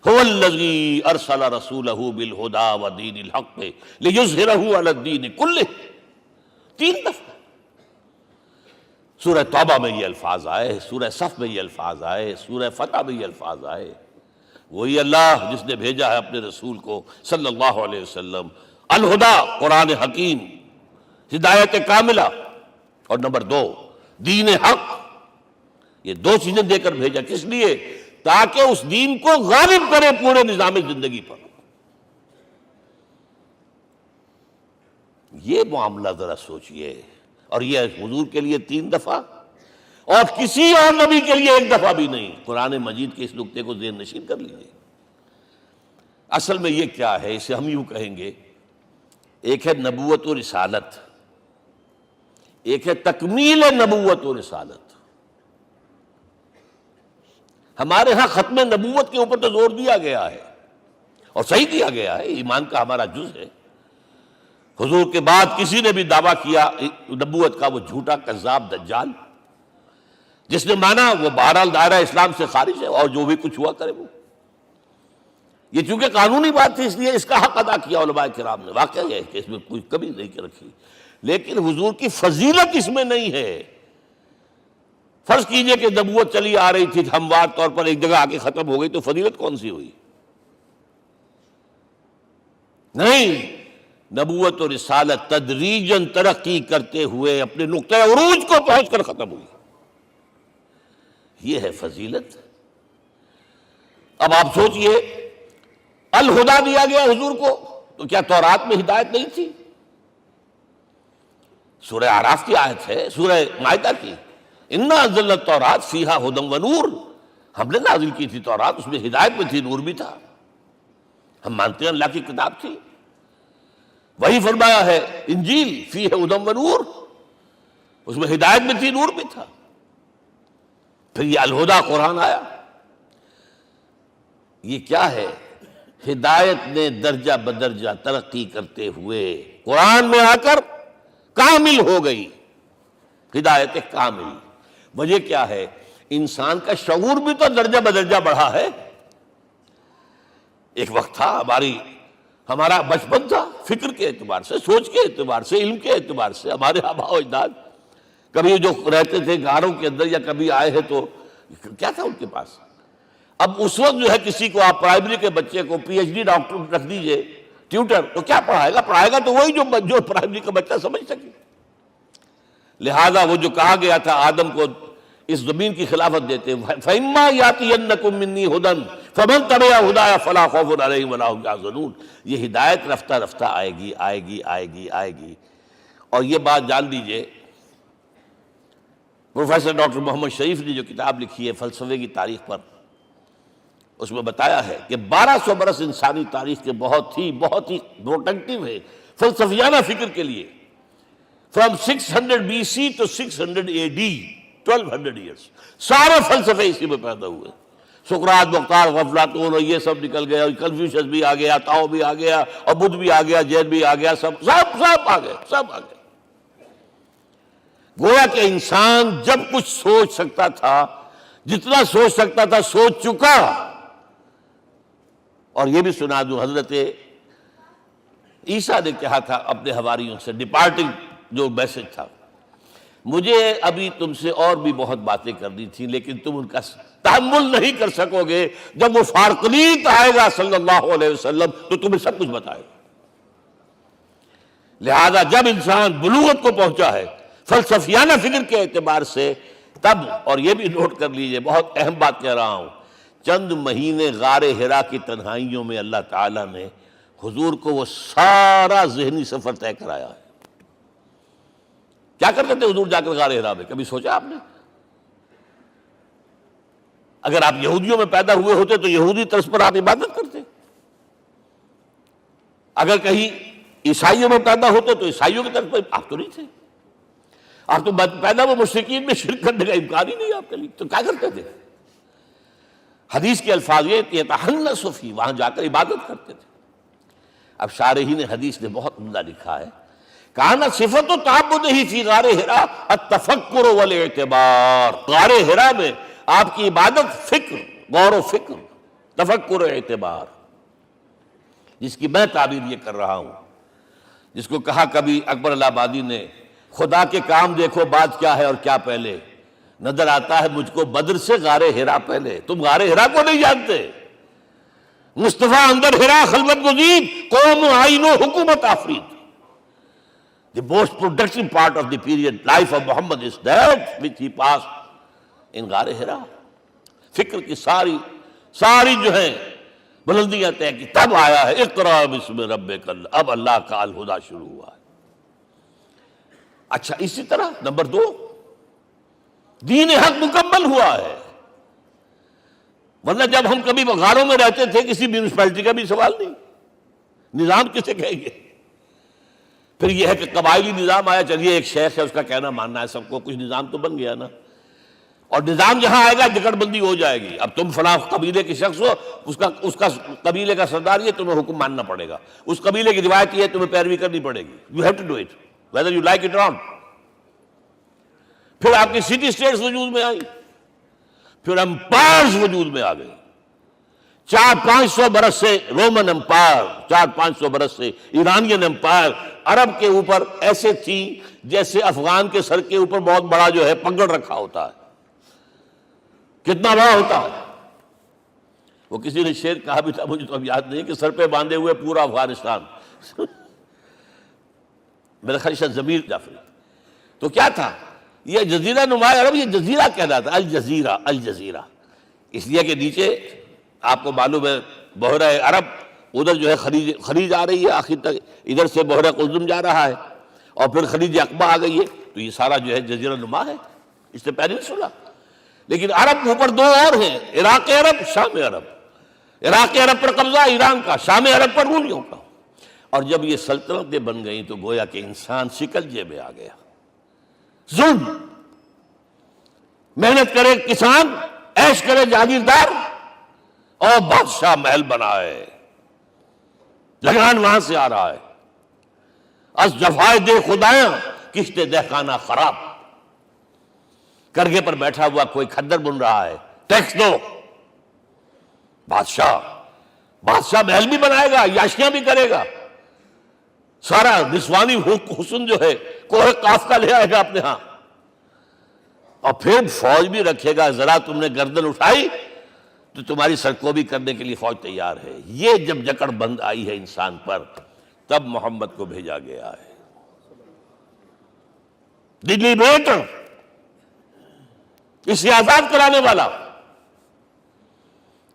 هو الذی ارسل رسولہ بالہدی ودین الحق لیظہرہ علی الدین کلہ۔ 3 دفعہ سورہ توبہ میں یہ الفاظ آئے، سورہ صف میں یہ الفاظ آئے، سورہ فتح میں یہ الفاظ آئے۔ وہی اللہ جس نے بھیجا ہے اپنے رسول کو صلی اللہ علیہ وسلم، الہدا، قرآن حکیم، ہدایت کاملہ، اور نمبر 2 دین حق۔ یہ 2 چیزیں دے کر بھیجا، کس لیے؟ تاکہ اس دین کو غالب کرے پورے نظام زندگی پر۔ یہ معاملہ ذرا سوچئے، اور یہ حضور کے لیے 3 دفعہ، اور کسی اور نبی کے لیے 1 دفعہ بھی نہیں۔ قرآن مجید کے اس نقطے کو ذہن نشین کر لیجیے۔ اصل میں یہ کیا ہے؟ اسے ہم یوں کہیں گے، ایک ہے نبوت و رسالت، ایک ہے تکمیل نبوت و رسالت۔ ہمارے ہاں ختم نبوت کے اوپر تو زور دیا گیا ہے، اور صحیح دیا گیا ہے، ایمان کا ہمارا جز ہے۔ حضور کے بعد کسی نے بھی دعویٰ کیا نبوت کا، وہ جھوٹا، کذاب، دجال۔ جس نے مانا وہ بہرحال دائرہ اسلام سے خارج ہے، اور جو بھی کچھ ہوا کرے وہ۔ یہ چونکہ قانونی بات تھی، اس لیے اس کا حق ادا کیا علماء کرام نے۔ واقعہ یہ ہے کہ اس میں کوئی کمی نہیں رکھی، لیکن حضور کی فضیلت اس میں نہیں ہے۔ فرض کیجئے کہ نبوت چلی آ رہی تھی ہموار طور پر، ایک جگہ آ کے ختم ہو گئی، تو فضیلت کون سی ہوئی؟ نہیں، نبوت و رسالت تدریجاً ترقی کرتے ہوئے اپنے نقطۂ عروج کو پہنچ کر ختم ہوئی۔ یہ ہے فضیلت۔ اب آپ سوچئے، الہدا دیا گیا حضور کو، تو کیا تورات میں ہدایت نہیں تھی؟ سورہ اعراف کی آیت ہے، سورہ مائدہ کی، انا انزلنا التوراۃ فیہا ھدی ونور۔ ہم نے نازل کی تھی تورات، اس میں ہدایت بھی تھی، نور بھی تھا۔ ہم مانتے ہیں اللہ کی کتاب تھی۔ وہی فرمایا ہے انجیل فیہا ھدی ونور، اس میں ہدایت بھی تھی، نور بھی تھا۔ پھر یہ الہدا قرآن آیا۔ یہ کیا ہے؟ ہدایت نے درجہ بدرجہ ترقی کرتے ہوئے قرآن میں آ کر کامل ہو گئی، ہدایت کامل۔ وجہ کیا ہے؟ انسان کا شعور بھی تو درجہ بدرجہ بڑھا ہے۔ ایک وقت تھا ہمارا بچپن تھا، فکر کے اعتبار سے، سوچ کے اعتبار سے، علم کے اعتبار سے، ہمارے آباء و اجداد کبھی جو رہتے تھے غاروں کے اندر یا کبھی آئے ہیں تو کیا تھا ان کے پاس؟ اب اس وقت جو ہے کسی کو آپ پرائمری کے بچے کو پی ایچ ڈی ڈاکٹر رکھ دیجئے ٹیوٹر، تو کیا پڑھائے گا؟ پڑھائے گا تو وہی جو پرائمری کا بچہ سمجھ سکے۔ لہذا وہ جو کہا گیا تھا آدم کو اس زمین کی خلافت دیتے، فَإِمَّا يَأْتِيَنَّكُم مِّنِّي هُدًى فَمَن تَبِعَ هُدَايَ فَلَا خَوْفٌ عَلَيْهِمْ وَلَا هُمْ يَحْزَنُونَ۔ یہ ہدایت رفتہ رفتہ آئے گی، آئے گی، آئے گی، آئے گی۔ اور یہ بات جان لیجئے، پروفیسر ڈاکٹر محمد شریف نے جو کتاب لکھی ہے فلسفے کی تاریخ پر، اس میں بتایا ہے کہ 1200 برس انسانی تاریخ کے بہت ہی پروڈکٹیو ہے فلسفیانہ فکر کے لیے۔ From 600 BC to 600 AD، 1200 years, سارے فلسفے اسی میں پیدا ہوئے۔ سقراط، مختار، افلاطون اور یہ سب نکل گیا، کنفیوشس بھی آ گیا، تاؤ بھی آ گیا، اور بدھ بھی آ گیا، جین بھی آ گیا، سب آ گئے، سب آ گئے۔ گویا کہ انسان جب کچھ سوچ سکتا تھا، جتنا سوچ سکتا تھا سوچ چکا، اور یہ بھی سنا دوں، حضرت عیسیٰ نے کہا تھا اپنے حواریوں سے، ڈپارٹنگ جو میسج تھا، مجھے ابھی تم سے اور بھی بہت باتیں کرنی تھی لیکن تم ان کا تحمل نہیں کر سکو گے، جب وہ فارقلیت آئے گا صلی اللہ علیہ وسلم تو تمہیں سب کچھ بتائے گا۔ لہذا جب انسان بلوغت کو پہنچا ہے فلسفیانہ فکر کے اعتبار سے، تب، اور یہ بھی نوٹ کر لیجئے، بہت اہم بات کہہ رہا ہوں، چند مہینے غار حرا کی تنہائیوں میں اللہ تعالیٰ نے حضور کو وہ سارا ذہنی سفر طے کرایا ہے۔ کیا کرتے تھے حضور جا کر غار حرا میں؟ کبھی سوچا آپ نے؟ اگر آپ یہودیوں میں پیدا ہوئے ہوتے تو یہودی طرز پر آپ عبادت کرتے، اگر کہیں عیسائیوں میں پیدا ہوتے تو عیسائیوں کی طرف پر آپ تو نہیں تھے، آپ تو پیدا وہ مشرکین میں شرک کرنے کا امکان ہی نہیں آپ کے لیے، تو کیا کرتے تھے؟ حدیث کے الفاظ یہ یتحنث فی، وہاں جا کر عبادت کرتے تھے۔ اب شارحین حدیث نے بہت عمدہ لکھا ہے، کانا صفت و تعبدہ فی غار حرا التفکر والاعتبار، غار حرا میں آپ کی عبادت فکر، غور و فکر، تفکر و اعتبار، جس کی میں تعبیر یہ کر رہا ہوں، جس کو کہا کبھی اکبر الہ آبادی نے، خدا کے کام دیکھو بعد کیا ہے اور کیا پہلے، نظر آتا ہے مجھ کو بدر سے غار حرا پہلے۔ تم غار حرا کو نہیں جانتے، مصطفیٰ اندر حرا خلوت گزید، قوم آئین و حکومت آفرید۔ The most productive part of the period life of Muhammad is that which he passed in غار حرا۔ فکر کی ساری جو ہیں بلندیاں طے کی، تب آیا ہے اقرأ بسم ربک، اب اللہ کا الہدیٰ شروع ہوا ہے۔ اچھا، اسی طرح نمبر 2، دین حق مکمل ہوا ہے، ورنہ جب ہم کبھی غاروں میں رہتے تھے کسی میونسپلٹی کا بھی سوال نہیں، نظام کسے کہیں گے؟ پھر یہ ہے کہ قبائلی نظام آیا، چلیے ایک شیخ ہے اس کا کہنا ماننا ہے سب کو، کچھ نظام تو بن گیا نا، اور نظام جہاں آئے گا جکڑ بندی ہو جائے گی۔ اب تم فلاں قبیلے کے شخص ہو، اس کا قبیلے کا سردار یہ، تمہیں حکم ماننا پڑے گا، اس قبیلے کی روایت یہ ہے، تمہیں پیروی کرنی پڑے گی، you have to do it whether you like it or not۔ پھر آپ کی سٹی اسٹیٹس وجود میں آئی، پھر امپائرز وجود میں آ گئے، 400-500 برس سے رومن امپائر، 400-500 برس سے ایرانین امپائر عرب کے اوپر ایسے تھی جیسے افغان کے سر کے اوپر بہت بڑا جو ہے پگڑ رکھا ہوتا ہے۔ کتنا بڑا ہوتا ہے؟ وہ کسی نے شعر کہا بھی تھا، مجھے تو اب یاد نہیں، کہ سر پہ باندھے ہوئے پورا افغانستان، میرا خیال ضمیر جعفری۔ تو کیا تھا یہ جزیرہ نما عرب، یہ جزیرہ کہلاتا، الجزیرہ، الجزیرہ، اس لیے کہ نیچے آپ کو معلوم ہے بحیرہ عرب، ادھر جو ہے خلیج آ رہی ہے آخر تک، ادھر سے بحیرہ قلزم جا رہا ہے، اور پھر خلیج عقبہ آ گئی ہے، تو یہ سارا جو ہے جزیرہ نما ہے، اس سے پہلے نہیں سنا۔ لیکن عرب اوپر 2 اور ہیں، عراق عرب، شام عرب۔ عراق عرب پر قبضہ ایران کا، شام عرب پر رومیوں کا، اور جب یہ سلطنتیں بن گئیں تو گویا کہ انسان شکنجے میں آ گیا۔ ظلم، محنت کرے کسان، عیش کرے جاگیردار، اور بادشاہ محل بنائے، لگان وہاں سے آ رہا ہے۔ از جفائے دے خدایاں کشتے دہقانہ خراب، کرگے پر بیٹھا ہوا کوئی کھدر بن رہا ہے، ٹیکس دو۔ بادشاہ محل بھی بنائے گا، عیاشیاں بھی کرے گا، سارا نسوانی حسن جو ہے کوہ قاف کا لے آئے گا اپنے ہاں، اور پھر فوج بھی رکھے گا، ذرا تم نے گردن اٹھائی تو تمہاری سرکوبی کرنے کے لیے فوج تیار ہے۔ یہ جب جکڑ بند آئی ہے انسان پر، تب محمد کو بھیجا گیا ہے۔ دلی بیٹا، اسے آزاد کرانے والا،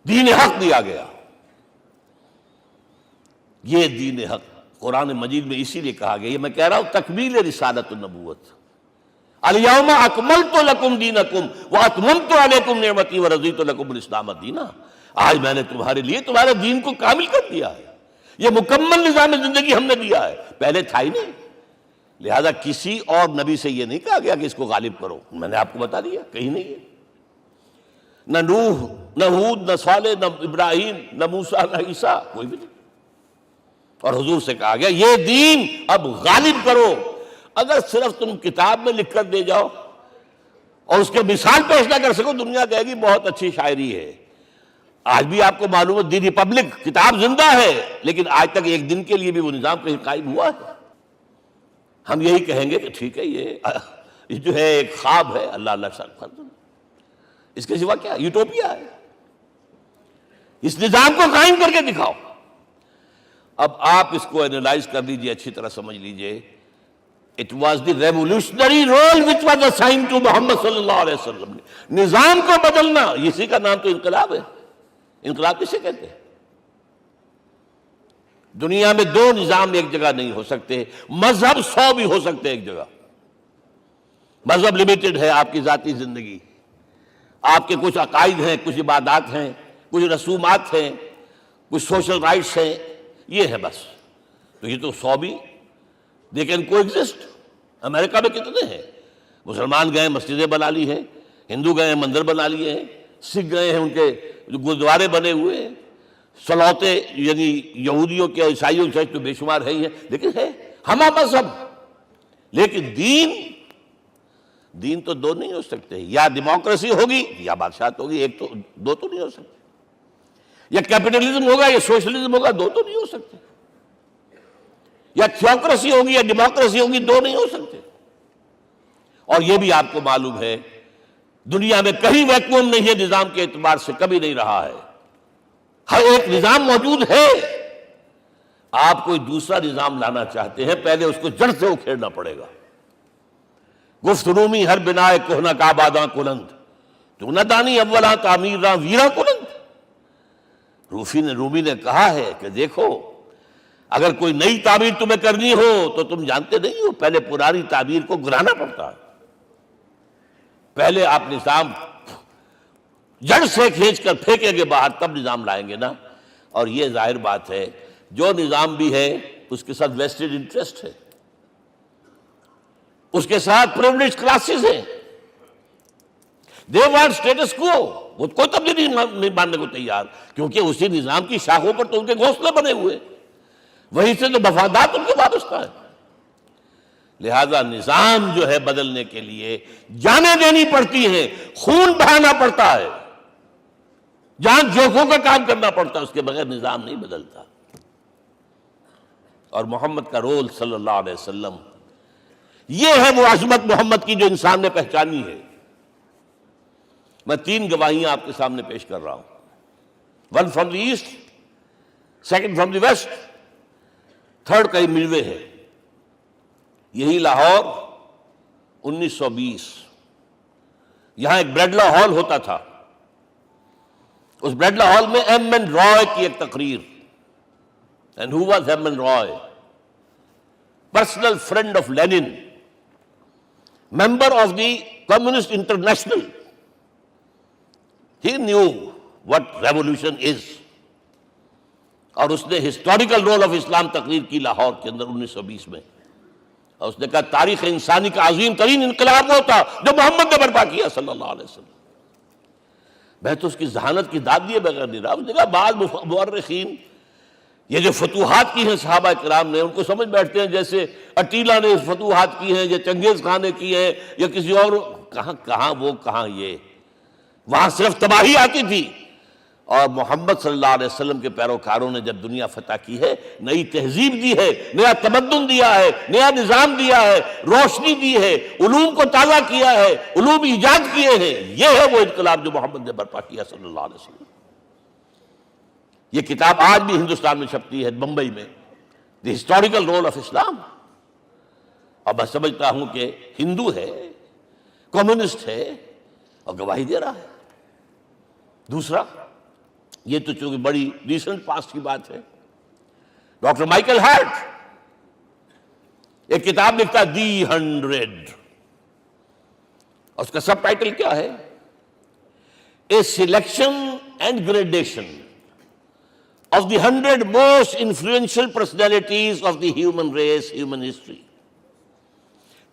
دین حق دیا گیا۔ یہ دین حق قرآن مجید میں اسی لیے کہا گیا، یہ میں کہہ رہا ہوں تکمیل رسالت النبوت۔ الیوم اکملت لکم دینکم واتممت علیکم نعمتی ورضیت لکم الاسلام دینا۔ آج میں نے تمہارے لیے تمہارے دین کو کامل کر دیا ہے، یہ مکمل نظام زندگی ہم نے دیا ہے، پہلے تھا ہی نہیں۔ لہذا کسی اور نبی سے یہ نہیں کہا گیا کہ اس کو غالب کرو، میں نے آپ کو بتا دیا کہیں نہیں ہے، نہ نوح، نہ ہود، نہ صالح، نہ ابراہیم، نہ موسیٰ، نہ عیسیٰ، کوئی بھی نہیں۔ اور حضور سے کہا گیا یہ دین اب غالب کرو۔ اگر صرف تم کتاب میں لکھ کر دے جاؤ اور اس کے مثال پیش نہ کر سکو، دنیا کہے گی بہت اچھی شاعری ہے، آج بھی آپ کو معلوم ہے دی ریپبلک کتاب زندہ ہے، لیکن آج تک ایک دن کے لیے بھی وہ نظام کہیں قائم ہوا ہے؟ ہم یہی کہیں گے کہ ٹھیک ہے، یہ جو ہے ایک خواب ہے، اللہ اللہ ساتھ، اس کے سوا کیا یوٹوپیا ہے، اس نظام کو قائم کر کے دکھاؤ۔ اب آپ اس کو اینالائز کر لیجئے، اچھی طرح سمجھ لیجئے۔ It was the revolutionary role which was assigned to محمد صلی اللہ علیہ وسلم۔ نظام کو بدلنا، اسی کا نام تو انقلاب ہے۔ انقلاب کسے کہتے ہیں؟ دنیا میں دو نظام ایک جگہ نہیں ہو سکتے، مذہب 100 بھی ہو سکتے ایک جگہ۔ مذہب لمیٹڈ ہے، آپ کی ذاتی زندگی، آپ کے کچھ عقائد ہیں، کچھ عبادات ہیں، کچھ رسومات ہیں، کچھ سوشل رائٹس ہیں، یہ ہے بس۔ تو یہ تو 100 بھی دے کین کو ایگزسٹ۔ امریکہ میں کتنے ہیں؟ مسلمان گئے مسجدیں بنا لی ہیں، ہندو گئے ہیں مندر بنا لیے ہیں، سکھ گئے ہیں ان کے گردوارے بنے ہوئے ہیں، سلوتے یعنی یہودیوں کے عیسائیوں کے تو بے شمار ہے ہی ہیں، لیکن ہے ہمہ مذہب۔ لیکن دین تو دو نہیں ہو سکتے، یا ڈیموکریسی ہوگی یا بادشاہت ہوگی، ایک تو دو تو نہیں ہو سکتے۔ یا کیپٹلزم ہوگا یا سوشلزم ہوگا، دو تو نہیں ہو سکتے۔ یا تھیوکریسی ہوگی یا ڈیموکریسی ہوگی، دو نہیں ہو سکتے۔ اور یہ بھی آپ کو معلوم ہے دنیا میں کہیں ویکیوم نہیں ہے نظام کے اعتبار سے، کبھی نہیں رہا ہے۔ ہر ایک نظام موجود ہے۔ آپ کوئی دوسرا نظام لانا چاہتے ہیں، پہلے اس کو جڑ سے اکھیڑنا پڑے گا۔ گفت رومی ہر بنائے کوہنا کا باداں کلند، تو نہ دانی اولا تعمیر راں ویرا کلند۔ رومی نے کہا ہے کہ دیکھو، اگر کوئی نئی تعمیر تمہیں کرنی ہو تو تم جانتے نہیں ہو پہلے پرانی تعمیر کو گرانا پڑتا ہے۔ پہلے آپ نظام جڑ سے کھینچ کر پھینکیں گے باہر، تب نظام لائیں گے نا۔ اور یہ ظاہر بات ہے جو نظام بھی ہے اس کے ساتھ ویسٹڈ انٹرسٹ ہے، اس کے ساتھ پریولیج کلاسز ہیں، دے وانٹ اسٹیٹس کو، وہ کوئی تبدیلی نہیں ماننے کو تیار، کیونکہ اسی نظام کی شاخوں پر تو ان کے گھونسلے بنے ہوئے، وہیں سے تو مفادات ان کے وابستہ ہے۔ لہذا نظام جو ہے بدلنے کے لیے جانیں دینی پڑتی ہیں، خون بہانا پڑتا ہے، جان جوکھوں کا کام کرنا پڑتا ہے، اس کے بغیر نظام نہیں بدلتا۔ اور محمد کا رول صلی اللہ علیہ وسلم، یہ ہے وہ عظمت محمد کی جو انسان نے پہچانی ہے۔ میں 3 گواہیاں آپ کے سامنے پیش کر رہا ہوں، 1 from the east, 2 from the west, 3 کئی ملوے ہے۔ یہی لاہور 1920، یہاں ایک بریڈلا ہال ہوتا تھا، اس بریڈلا ہال میں ایم این رائے کی ایک تقریر۔ And who was M N Roy? Personal friend of Lenin, member of the Communist International. He knew what revolution is۔ اور اس نے ہسٹوریکل رول آف اسلام تقریر کی لاہور کے اندر 1920 میں، اور اس نے کہا تاریخ انسانی کا عظیم ترین انقلاب وہ تھا جو محمد نے برپا کیا صلی اللہ علیہ وسلم۔ میں تو اس کی ذہانت کی داد دیے بغیر نہیں رہا۔ اس نے کہا بعض مورخین یہ جو فتوحات کی ہیں صحابہ کرام نے، ان کو سمجھ بیٹھتے ہیں جیسے اٹیلا نے فتوحات کی ہیں یا چنگیز خان نے کی ہیں یا کسی اور، کہاں وہ کہاں یہ، وہاں صرف تباہی آتی تھی۔ اور محمد صلی اللہ علیہ وسلم کے پیروکاروں نے جب دنیا فتح کی ہے، نئی تہذیب دی ہے، نیا تمدن دیا ہے، نیا نظام دیا ہے، روشنی دی ہے، علوم کو تازہ کیا ہے، علوم ایجاد کیے ہیں۔ یہ ہے وہ انقلاب جو محمد نے برپا کیا صلی اللہ علیہ وسلم۔ یہ کتاب آج بھی ہندوستان میں چھپتی ہے، بمبئی میں، دی ہسٹوریکل رول آف اسلام۔ اور میں سمجھتا ہوں کہ ہندو ہے، کمیونسٹ ہے اور گواہی دے رہا ہے۔ دوسرا، یہ تو چونکہ بڑی ریسنٹ پاسٹ کی بات ہے، ڈاکٹر مائیکل ہارٹ ایک کتاب لکھتا ہے دی 100، اور اس کا سب ٹائٹل کیا ہے؟ A selection and gradation of the 100 most influential personalities of the human race, human history.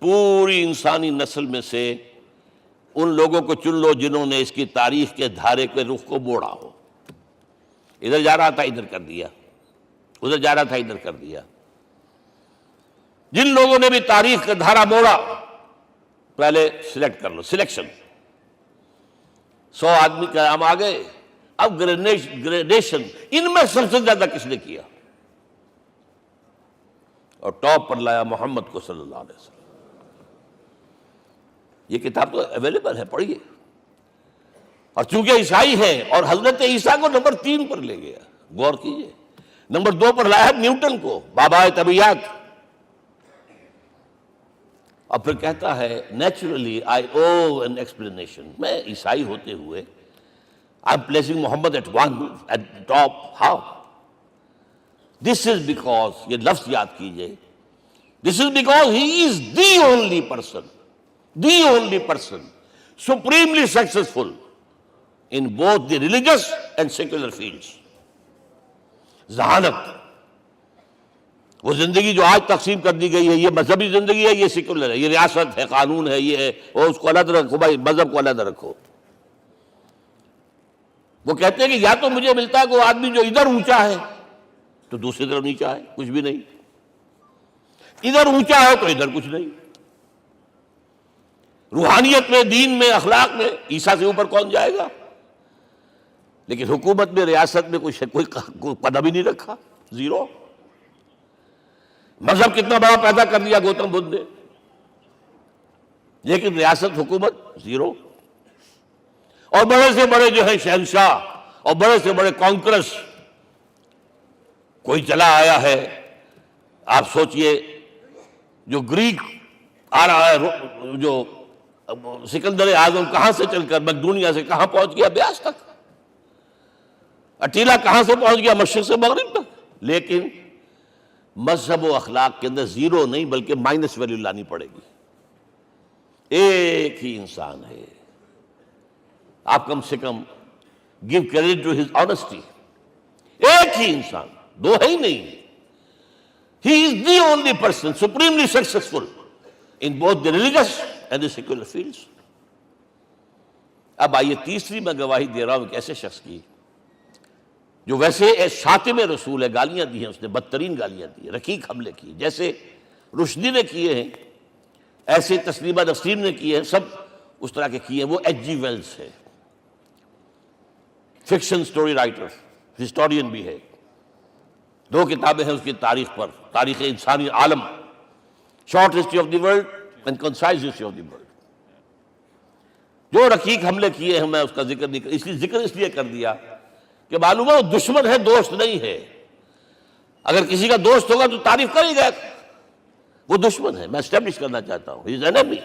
پوری انسانی نسل میں سے ان لوگوں کو چن لو جنہوں نے اس کی تاریخ کے دھارے کے رخ کو موڑا ہو۔ ادھر جا رہا تھا ادھر کر دیا، ادھر جا رہا تھا ادھر کر دیا۔ جن لوگوں نے بھی تاریخ کا دھارا موڑا، پہلے سلیکٹ کر لو، سلیکشن۔ 100 آدمی کا ہم آ گئے، اب گریڈیشن ان میں سب سے زیادہ کس نے کیا؟ اور ٹاپ پر لایا محمد کو صلی اللہ علیہ وسلم. یہ کتاب تو اویلیبل ہے، پڑھیے. اور چونکہ عیسائی ہیں اور حضرت عیسیٰ کو نمبر 3 پر لے گیا، غور کیجئے. نمبر 2 پر لایا نیوٹن کو، بابائے طبیعیات. اور پھر کہتا ہے naturally I owe an explanation. میں عیسائی ہوتے ہوئے I am placing Muhammad at top. How? This is because, یہ لفظ یاد کیجئے، this is because he is the only person supremely successful in both the religious and secular fields. ذہانت، وہ زندگی جو آج تقسیم کر دی گئی ہے، یہ مذہبی زندگی ہے، یہ سیکولر ہے، یہ ریاست ہے، قانون ہے، یہ ہے، اور اس کو علیحدہ رکھو بھائی، مذہب کو علیحدہ رکھو. وہ کہتے ہیں کہ یا تو مجھے ملتا ہے کہ وہ آدمی جو ادھر اونچا ہے تو دوسری طرف نیچا ہے، کچھ بھی نہیں. ادھر اونچا ہے تو ادھر کچھ نہیں. روحانیت میں، دین میں، اخلاق میں عیسیٰ سے اوپر کون جائے گا؟ لیکن حکومت میں، ریاست میں کوئی قدم ہی نہیں رکھا، زیرو. مذہب کتنا بڑا پیدا کر دیا گوتم بدھ نے، لیکن ریاست، حکومت زیرو. اور بڑے سے بڑے جو ہیں شہنشاہ اور بڑے سے بڑے کانکرس، کوئی چلا آیا ہے. آپ سوچئے جو گریک آ رہا ہے، جو سکندر اعظم کہاں سے چل کر مقدونیہ سے کہاں پہنچ گیا؟ بیاس تک. اٹیلا کہاں سے پہنچ گیا؟ مشرق سے مغرب تک. لیکن مذہب و اخلاق کے اندر زیرو نہیں بلکہ مائنس ویلیو لانی پڑے گی. ایک ہی انسان ہے. آپ کم سے کم give credit to his honesty. ایک ہی انسان، دو ہے ہی نہیں. He is the only person supremely successful in both the religious and the secular fields. اب آئیے تیسری میں گواہی دے رہا ہوں ایک ایسے شخص کی جو ویسے شاتم رسول ہے، گالیاں دی ہیں اس نے، بدترین گالیاں دی ہیں، رقیق حملے کی، جیسے رشدی نے کیے ہیں ایسے تسلیمہ نسرین نے کیے ہیں، سب اس طرح کے کیے ہیں. وہ ایچ جی ویلز ہے، فکشن سٹوری رائٹر، ہسٹورین بھی ہے. 2 کتابیں ہیں اس کی تاریخ پر، تاریخ انسانی عالم، short history of the world and concise history of the world. جو رقیق حملے کیے ہیں میں اس کا ذکر نہیں، اس لیے کر دیا کہ معلوم ہے وہ دشمن ہے، دوست نہیں ہے. اگر کسی کا دوست ہوگا تو تعریف کرے گا. وہ دشمن ہے، میں اسٹیبلش کرنا چاہتا ہوں. He is enemy.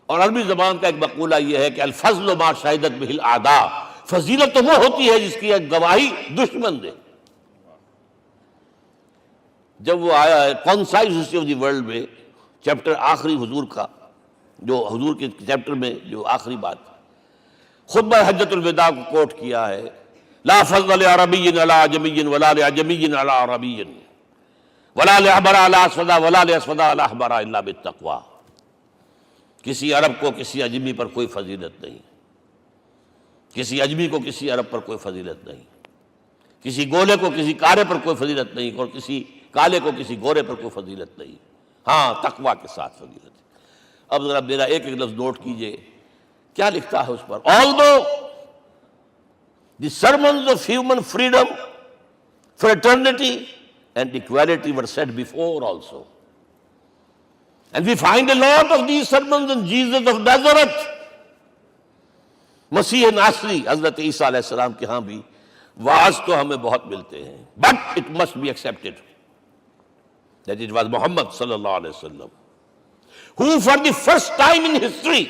اور عربی زبان کا ایک مقولہ یہ ہے کہ الفضل ما شہدت بہ الاعداء. فضیلت تو وہ ہوتی ہے جس کی ایک گواہی دشمن دے. جب وہ آیا ہے concise history of the world میں، چیپٹر آخری حضور کا، جو حضور کے چیپٹر میں جو آخری بات خطبہ حجۃ الوداع کو کوٹ کیا ہے، لا فضل لعربی علی عجمی ولا لعجمی علی عربی ولا لأحمر علی اسود ولا لأسود علی احمر الا بالتقوی. کسی عرب کو کسی عجمی پر کوئی فضیلت نہیں، کسی عجمی کو کسی عرب پر کوئی فضیلت نہیں، کسی گولے کو کسی کارے پر کوئی فضیلت نہیں، اور کسی کالے کو کسی گورے پر کوئی فضیلت نہیں. ہاں، تقوی کے ساتھ فضیلت ہے. اب ذرا میرا ایک ایک لفظ نوٹ کیجئے، کیا لکھتا ہے اس پر. Although the sermons of human freedom, fraternity and equality were said before also, and we find a lot of these sermons in Jesus of Nazareth. مسیح ناصری حضرت عیسیٰ علیہ السلام کے ہاں بھی واعظ تو ہمیں بہت ملتے ہیں، but it must be accepted that it was Muhammad sallallahu alaihi wasallam who for the first time in history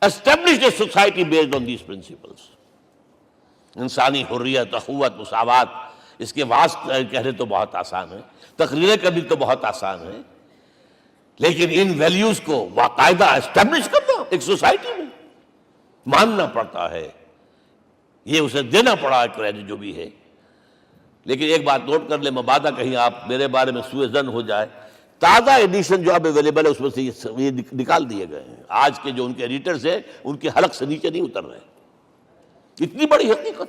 established a society based on these principles. انسانی حریت، اخوت، مساوات، اس کے واعظ کہنے تو بہت آسان ہے، تقریریں کرنی تو بہت آسان ہے، لیکن ان ویلیوز کو باقاعدہ اسٹیبلش کرنا ایک سوسائٹی میں ماننا پڑتا ہے. یہ اسے دینا پڑا کریڈٹ جو بھی ہے. لیکن ایک بات نوٹ کر لیں، مبادہ کہیں آپ میرے بارے میں سوء ظن ہو جائے، تازہ ایڈیشن جو اب اویلیبل ہے اس میں سے یہ نکال دیے گئے ہیں. آج کے جو ان کے ایڈیٹرز ہیں ان کے حلق سے نیچے نہیں اتر رہے. اتنی بڑی حقیقت.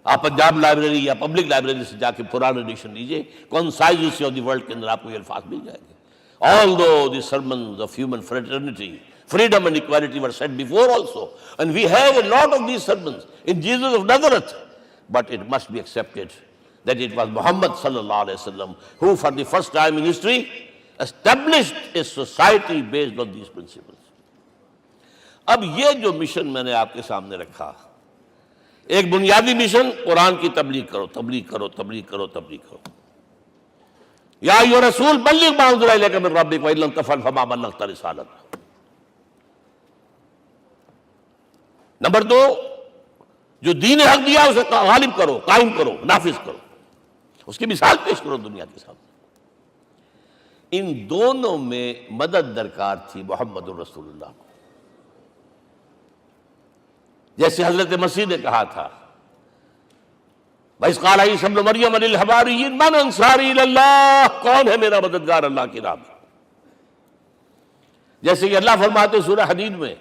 آپ پنجاب لائبریری یا پبلک لائبریری سے جا کے پرانا ایڈیشن لیجئے، concise history of the world کے اندر آپ کو یہ الفاظ مل جائیں گے. Although the sermons of human fraternity, Freedom and equality were said before also. And we have a lot of these sermons in Jesus of Nazareth. But it must be accepted that it was Muhammad sallallahu alaihi wasallam who for the first time in history established a society based on these principles. اب یہ جو mission میں نے آپ کے سامنے رکھا، ایک بنیادی مشن قرآن کی تبلیغ کرو، تبلیغ کرو، تبلیغ کرو، تبلیغ کرو. یا ایھا رسول بلغ ما انزل الیک من ربک وان لم تفعل فما بلغت رسالتہ. نمبر 2، جو دین حق دیا اسے غالب کرو، قائم کرو، نافذ کرو، اس کی مثال پیش کرو دنیا کے سامنے. ان دونوں میں مدد درکار تھی محمد الرسول اللہ کو. جیسے حضرت مسیح نے کہا تھا، وَإِذْ قَالَ عِيسَىٰ ابْنُ مَرْيَمَ لِلْحَوَارِيِّينَ مَنْ أَنصَارِي إِلَى اللَّهِ، کون ہے میرا مددگار اللہ کی راہ میں. جیسے کہ اللہ فرماتے ہیں سورہ حدید میں،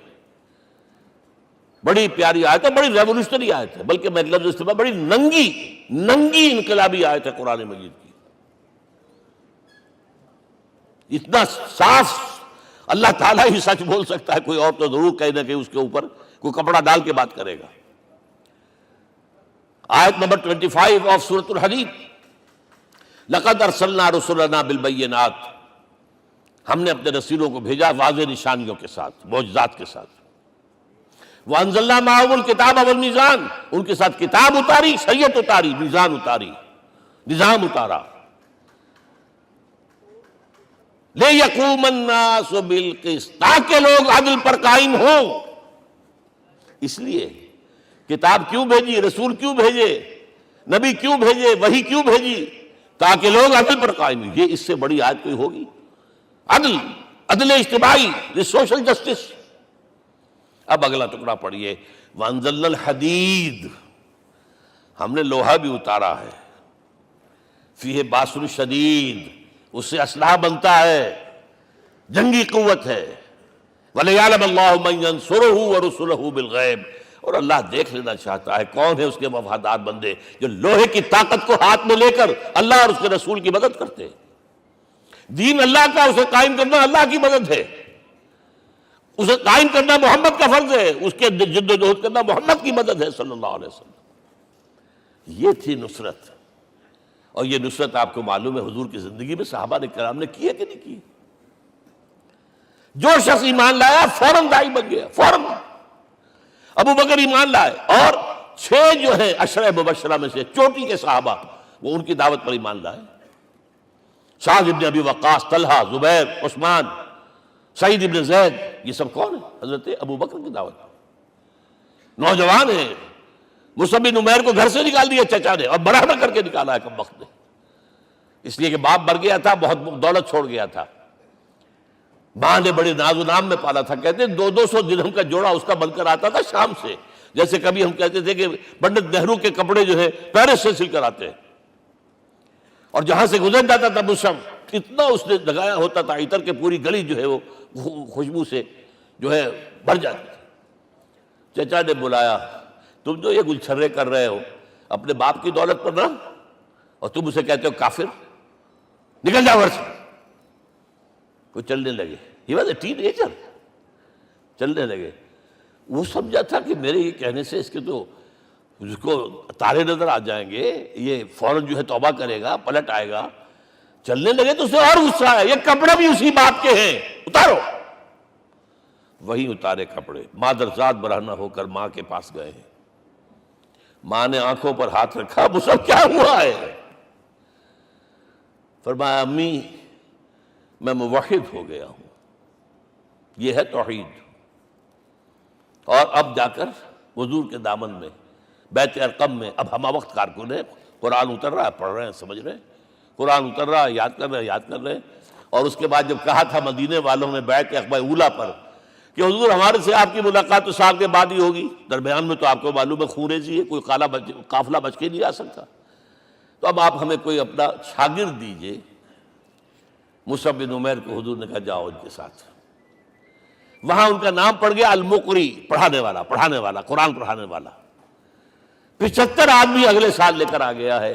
بڑی پیاری آیت ہے، بڑی ریولوشنری آیت ہے، بلکہ میں لفظ استعمال، بڑی ننگی انقلابی آیت ہے قرآن مجید کی. اتنا صاف اللہ تعالیٰ ہی سچ بول سکتا ہے، کوئی اور تو ضرور کہیں نہ کہیں اس کے اوپر کوئی کپڑا ڈال کے بات کرے گا. آیت نمبر 25 آف سورۃ الحدید، لقد ارسلنا رسلنا بالبینات، ہم نے اپنے رسولوں کو بھیجا واضح نشانیوں کے ساتھ، معجزات کے ساتھ. وانزلنا معهم الکتاب والمیزان، ان کے ساتھ کتاب اتاری، شریعت اتاری، میزان اتاری، نظام اتارا. لِیَقُومَ النَّاسُ بِالْقِسْطِ، تاکہ لوگ عدل پر قائم ہوں. اس لیے کتاب کیوں بھیجی، رسول کیوں بھیجے، نبی کیوں بھیجے، وحی کیوں بھیجی؟ تاکہ لوگ عدل پر قائم ہوں. یہ اس سے بڑی آیت کوئی ہوگی؟ عدل اجتماعی، سوشل جسٹس. اب اگلا ٹکڑا پڑھیے، وَأَنزَلْنَا الْحَدِيدَ، ہم نے لوہا بھی اتارا ہے، فِيهِ بَأْسٌ شَدِيدٌ، اس سے اسلحہ بنتا ہے، جنگی قوت ہے. وَلِيَعْلَمَ اللَّهُ مَن يَنصُرُهُ وَرُسُلَهُ بِالْغَيْبِ، اور اللہ دیکھ لینا چاہتا ہے کون ہے اس کے وفادار بندے جو لوہے کی طاقت کو ہاتھ میں لے کر اللہ اور اس کے رسول کی مدد کرتے ہیں. دین اللہ کا، اسے قائم کرنا اللہ کی مدد ہے، اسے قائم کرنا محمد کا فرض ہے، اس کے جد و جہد کرنا محمد کی مدد ہے صلی اللہ علیہ وسلم. یہ تھی نصرت. اور یہ نصرت آپ کو معلوم ہے حضور کی زندگی میں صحابہ کرام نے کی ہے کہ نہیں کی؟ جو شخص ایمان لایا فوراً داعی بن گیا، فوراً. ابو بکر ایمان لائے، اور 6 جو ہیں عشرہ مبشرہ میں سے چوٹی کے صحابہ، وہ ان کی دعوت پر ایمان لائے. سعد ابن ابی وقاص، طلحہ، زبیر، عثمان، سعید ابن زید، یہ سب کون ہیں؟ حضرت ابو بکر کی دعوت. نوجوان ہیں. مصعب بن عمیر کو گھر سے نکال دیا چچا نے، اور بڑا نہ کر کے نکالا ہے کم وقت نے، اس لیے کہ باپ مر گیا تھا، بہت دولت چھوڑ گیا تھا. ماں نے بڑے ناز و نام میں پالا تھا. کہتے ہیں 200 درہم کا جوڑا اس کا بن کر آتا تھا شام سے. جیسے کبھی ہم کہتے تھے کہ پنڈت نہرو کے کپڑے جو ہے پیرس سے سل کر آتے ہیں. اور جہاں سے گزر جاتا تھا مصعب، اتنا اس نے لگایا ہوتا تھا عطر کہ پوری گلی جو ہے وہ خوشبو سے جو ہے بھر جاتی تھی. چچا نے بلایا، تم جو یہ گلچھرے کر رہے ہو اپنے باپ کی دولت پر نہ، اور تم اسے کہتے ہو کافر، نکل جاؤ گھر سے. وہ چلنے لگے. He was a teenager. چلنے لگے. وہ سمجھا تھا کہ میرے یہ کہنے سے اس کے تو اس کو تارے نظر آ جائیں گے، یہ فوراً جو ہے توبہ کرے گا، پلٹ آئے گا. چلنے لگے تو اسے اور غصہ آیا، یہ کپڑے بھی اسی باپ کے ہیں، اتارو. وہی اتارے کپڑے. مادرزاد برہنہ ہو کر ماں کے پاس گئے ہیں. ماں نے آنکھوں پر ہاتھ رکھا، مصعب کیا ہوا ہے؟ فرمایا امی میں موحد ہو گیا ہوں. یہ ہے توحید. اور اب جا کر حضور کے دامن میں بیت ارقم میں اب ہمہ وقت کارکن ہے، قرآن اتر رہا ہے، پڑھ رہے ہیں، سمجھ رہے ہیں، قرآن اتر رہا ہے، یاد کر رہے ہیں. اور اس کے بعد جب کہا تھا مدینے والوں نے بیعت عقبہ اولیٰ پر کہ حضور ہمارے سے آپ کی ملاقات تو سال کے بعد ہی ہوگی، درمیان میں تو آپ کو معلوم ہے خونریزی ہے، کوئی قافلہ بچ کے نہیں آ سکتا، تو اب آپ ہمیں کوئی اپنا شاگرد دیجئے. مصعب بن عمیر کو حضور نے کہا جاؤ ان کے ساتھ. وہاں ان کا نام پڑ گیا المقری، پڑھانے والا، قرآن پڑھانے والا. 75 آدمی اگلے سال لے کر آ گیا ہے،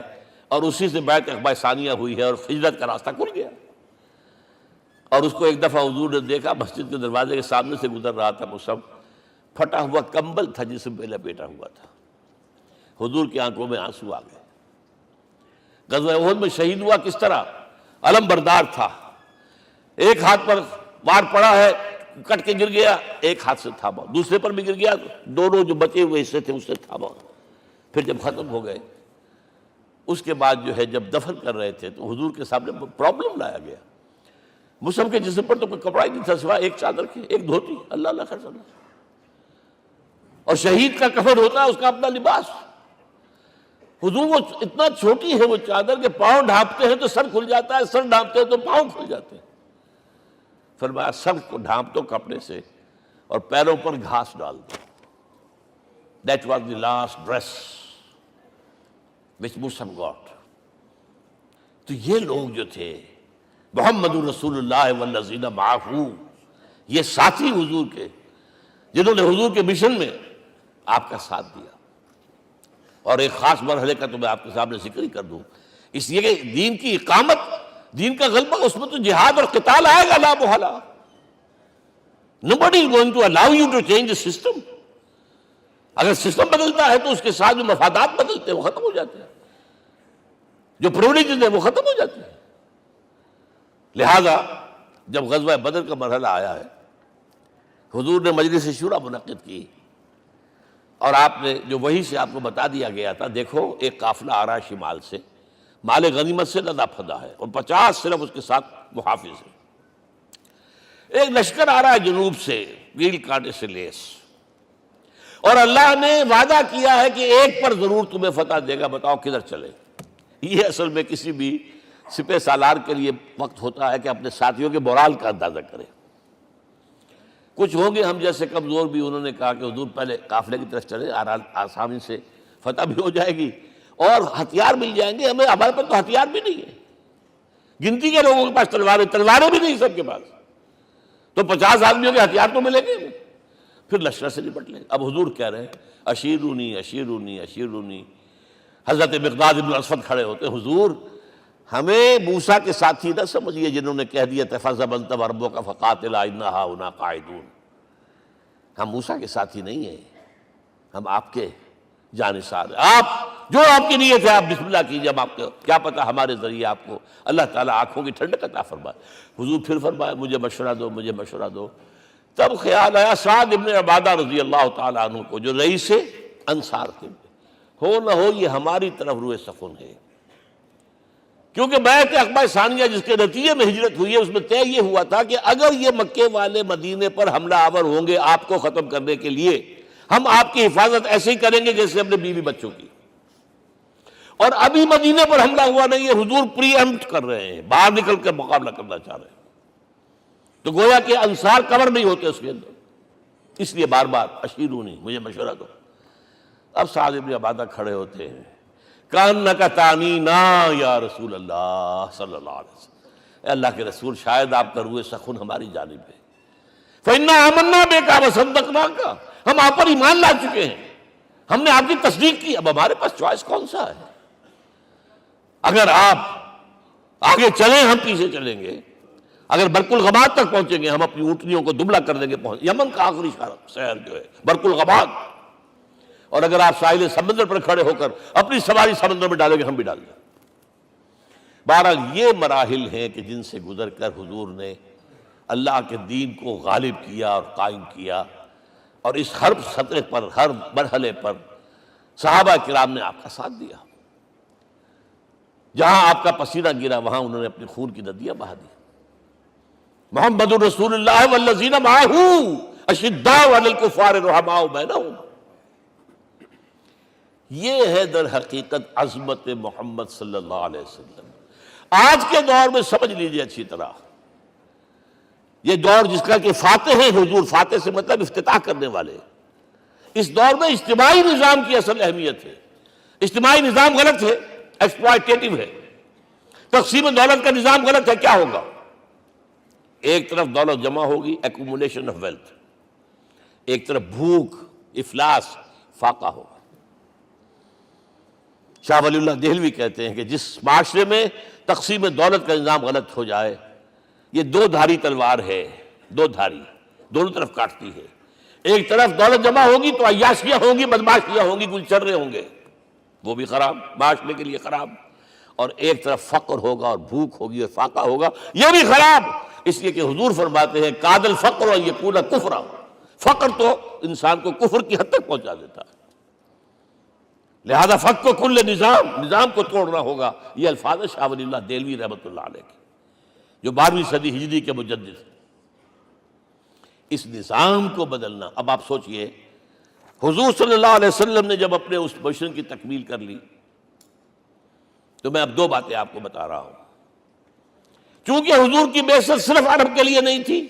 اور اسی سے بیعت عقبہ ثانیہ ہوئی ہے، اور ہجرت کا راستہ کھل گیا. اور اس کو ایک دفعہ حضور نے دیکھا، مسجد کے دروازے کے سامنے سے گزر رہا تھا مصعب، پھٹا ہوا کمبل تھا جسم پہ لپیٹا ہوا تھا، حضور کی آنکھوں میں آنسو آ گئے۔ غزوہ احد میں شہید ہوا کس طرح؟ علم بردار تھا، ایک ہاتھ پر وار پڑا ہے، کٹ کے گر گیا، ایک ہاتھ سے تھاما، دوسرے پر بھی گر گیا، دونوں جو بچے ہوئے حصے تھے اس سے تھاما۔ پھر جب ختم ہو گئے، اس کے بعد جو ہے جب دفن کر رہے تھے تو حضور کے سامنے پرابلم لایا گیا۔ مصعب کے جسم پر تو کوئی کپڑا ہی نہیں تھا سوائے ایک چادر کے، ایک دھوتی، اللہ اللہ خیر صلی اللہ۔ اور شہید کا کفن ہوتا ہے اس کا اپنا لباس، حضور وہ اتنا چھوٹی ہے وہ چادر کہ پاؤں ڈھانپتے ہیں تو سر کھل جاتا ہے، سر ڈھانپتے ہیں تو پاؤں کھل جاتے ہیں۔ فرمایا سر کو ڈھانپ دو کپڑے سے اور پیروں پر گھاس ڈال دو۔ That was the last dress which Musab got۔ تو یہ لوگ جو تھے محمد رسول اللہ والذین معہ، یہ ساتھی حضور کے جنہوں نے حضور کے مشن میں آپ کا ساتھ دیا۔ اور ایک خاص مرحلے کا تو میں آپ کے سامنے ذکر ہی کر دوں، اس لیے کہ دین کی اقامت، دین کا غلبہ، اس میں تو جہاد اور قتال آئے گا لا محالہ۔ Nobody is going to allow you to change the system۔ اگر سسٹم بدلتا ہے تو اس کے ساتھ جو مفادات بدلتے ہیں وہ ختم ہو جاتے ہیں، جو پرولیجز ہیں وہ ختم ہو جاتے ہیں۔ لہذا جب غزوہ بدر کا مرحلہ آیا ہے، حضور نے مجلس شورا منعقد کی، اور آپ نے جو وحی سے آپ کو بتا دیا گیا تھا، دیکھو ایک قافلہ آ رہا ہے شمال سے، مال غنیمت سے لدا پھدا ہے، اور 50 صرف اس کے ساتھ محافظ ہیں۔ ایک لشکر آ رہا ہے جنوب سے، ویل کانٹے سے لیس، اور اللہ نے وعدہ کیا ہے کہ ایک پر ضرور تمہیں فتح دے گا، بتاؤ کدھر چلے۔ یہ اصل میں کسی بھی سپہ سالار کے لیے وقت ہوتا ہے کہ اپنے ساتھیوں کے مورال کا اندازہ کرے۔ کچھ ہوں گے ہم جیسے کمزور بھی، انہوں نے کہا کہ حضور پہلے قافلے کی طرف چلے، آسانی سے فتح بھی ہو جائے گی اور ہتھیار مل جائیں گے ہمیں، ہمارے پاس تو ہتھیار بھی نہیں ہے، گنتی کے لوگوں کے پاس تلواریں بھی نہیں سب کے پاس، تو 50 آدمیوں کے ہتھیار تو ملیں گے، پھر لشکر سے نپٹ لیں۔ اب حضور کہہ رہے ہیں اشیرونی اشیرونی اشیرونی، حضرت مقداد بن اسود کھڑے ہوتے، حضور ہمیں موسیٰ کے ساتھی نہ سمجھیے جنہوں نے کہہ دیا فَذَهَبْ أَنْتَ وَرَبُّكَ فَقَاتِلَا إِنَّا هَاهُنَا قَاعِدُونَ۔ ہم موسیٰ کے ساتھی نہیں ہیں، ہم آپ کے جانثار ہیں، آپ جو آپ کی نیت ہے آپ بسم اللہ کیجئے، اب آپ کو کیا پتہ ہمارے ذریعے آپ کو اللہ تعالیٰ آنکھوں کی ٹھنڈک عطا فرمائے۔ حضور پھر فرمایا مجھے مشورہ دو، مجھے مشورہ دو۔ تب خیال آیا سعد ابن عبادہ رضی اللہ تعالیٰ عنہ کو، جو رئیس انصار تھے، ہو نہ ہو یہ ہماری طرف روئے سخن ہے، کیونکہ بیعت عقبہ ثانیہ جس کے نتیجے میں ہجرت ہوئی ہے اس میں طے یہ ہوا تھا کہ اگر یہ مکے والے مدینے پر حملہ آور ہوں گے آپ کو ختم کرنے کے لیے، ہم آپ کی حفاظت ایسے ہی کریں گے جیسے اپنے بیوی بچوں کی۔ اور ابھی مدینے پر حملہ ہوا نہیں ہے، حضور پری ایمپٹ کر رہے ہیں، باہر نکل کے مقابلہ کرنا چاہ رہے ہیں، تو گویا کہ انصار کور نہیں ہوتے اس کے اندر، اس لیے بار بار اشیرونی، مجھے مشورہ دو۔ اب سعد بن عبادہ کھڑے ہوتے ہیں، کأنک تعنینا یا رسول اللہ صلی اللہ علیہ وسلم، اے اللہ کے رسول شاید آپ کا روئے سخن ہماری جانب ہے، فإنا آمنا بک وصدقناک، ہم آپ پر ایمان لا چکے ہیں، ہم نے آپ کی تصدیق کی، اب ہمارے پاس چوائس کون سا ہے؟ اگر آپ آگے چلیں ہم پیچھے چلیں گے، اگر برق الغماد تک پہنچیں گے ہم اپنی اونٹنیوں کو دبلا کر دیں گے، یمن کا آخری شہر جو ہے برق الغماد، اور اگر آپ ساحل سمندر پر کھڑے ہو کر اپنی سواری سمندر میں ڈالیں گے ہم بھی ڈال دیں۔ بہرحال یہ مراحل ہیں کہ جن سے گزر کر حضور نے اللہ کے دین کو غالب کیا اور قائم کیا، اور اس ہر سطح پر، ہر مرحلے پر صحابہ کرام نے آپ کا ساتھ دیا، جہاں آپ کا پسینہ گرا وہاں انہوں نے اپنی خون کی ندیاں بہا دی۔ محمد رسول اللہ والذین معہ اشداء علی الکفار رحماء بینہم، یہ ہے در حقیقت عظمت محمد صلی اللہ علیہ وسلم۔ آج کے دور میں سمجھ لیجئے اچھی طرح، یہ دور جس کا کہ فاتح ہیں حضور، فاتح سے مطلب افتتاح کرنے والے، اس دور میں اجتماعی نظام کی اصل اہمیت ہے۔ اجتماعی نظام غلط ہے، ایکسپلائٹیٹو ہے، تقسیم دولت کا نظام غلط ہے۔ کیا ہوگا؟ ایک طرف دولت جمع ہوگی، ایکومولیشن آف ویلتھ، ایک طرف بھوک، افلاس، فاقہ ہوگا۔ شاہ ولی اللہ دہلوی کہتے ہیں کہ جس معاشرے میں تقسیم دولت کا نظام غلط ہو جائے، یہ دو دھاری تلوار ہے، دو دھاری، دونوں طرف کاٹتی ہے۔ ایک طرف دولت جمع ہوگی تو عیاشیاں ہوں گی، بدماشیاں ہوں گی، گلچرے ہوں گے، وہ بھی خراب، معاشرے کے لیے خراب۔ اور ایک طرف فقر ہوگا اور بھوک ہوگی اور فاقہ ہوگا، یہ بھی خراب۔ اس لیے کہ حضور فرماتے ہیں کاد الفقر ان یکون کفرا، فقر تو انسان کو کفر کی حد تک پہنچا دیتا ہے، لہذا فق کو کل نظام کو توڑنا ہوگا۔ یہ الفاظ ہے شاہ ولی اللہ دہلوی رحمۃ اللہ علیہ کے، جو 12ویں صدی ہجری کے مجدد ہیں۔ اس نظام کو بدلنا، اب آپ سوچئے حضور صلی اللہ علیہ وسلم نے جب اپنے اس مشن کی تکمیل کر لی، تو میں اب دو باتیں آپ کو بتا رہا ہوں۔ چونکہ حضور کی بعثت صرف عرب کے لیے نہیں تھی،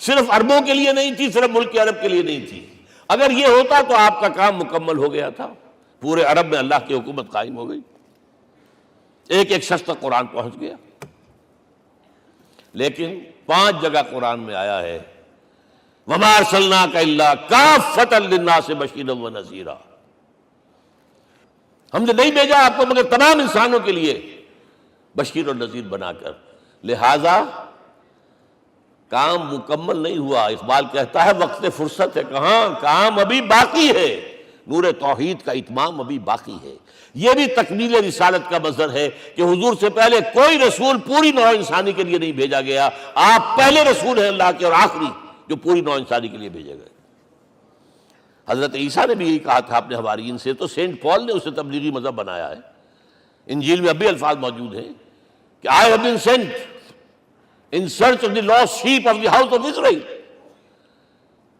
صرف عربوں کے لیے نہیں تھی، صرف ملک عرب کے لیے نہیں تھی۔ اگر یہ ہوتا تو آپ کا کام مکمل ہو گیا تھا، پورے عرب میں اللہ کی حکومت قائم ہو گئی، ایک ایک شخص تک قرآن پہنچ گیا۔ لیکن 5 جگہ قرآن میں آیا ہے وَمَا أَرْسَلْنَاكَ إِلَّا كَافَّةً لِلنَّاسِ بَشِيرًا وَنَذِيرًا، ہم نے نہیں بھیجا آپ کو مگر تمام انسانوں کے لیے بشیر اور نذیر بنا کر۔ لہذا کام مکمل نہیں ہوا۔ اقبال کہتا ہے وقت فرصت ہے کہاں، کام ابھی باقی ہے، نور توحید کا اتمام ابھی باقی ہے۔ یہ بھی تکمیل رسالت کا مظہر ہے کہ حضور سے پہلے کوئی رسول پوری نوع انسانی کے لیے نہیں بھیجا گیا، آپ پہلے رسول ہیں اللہ کے اور آخری جو پوری نوع انسانی کے لیے بھیجے گئے۔ حضرت عیسیٰ نے بھی یہی کہا تھا اپنے حواریین سے، تو سینٹ پال نے اسے تبلیغی مذہب بنایا ہے۔ انجیل میں اب بھی الفاظ موجود ہیں کہ I have been sent in search of the lost sheep of the house of Israel،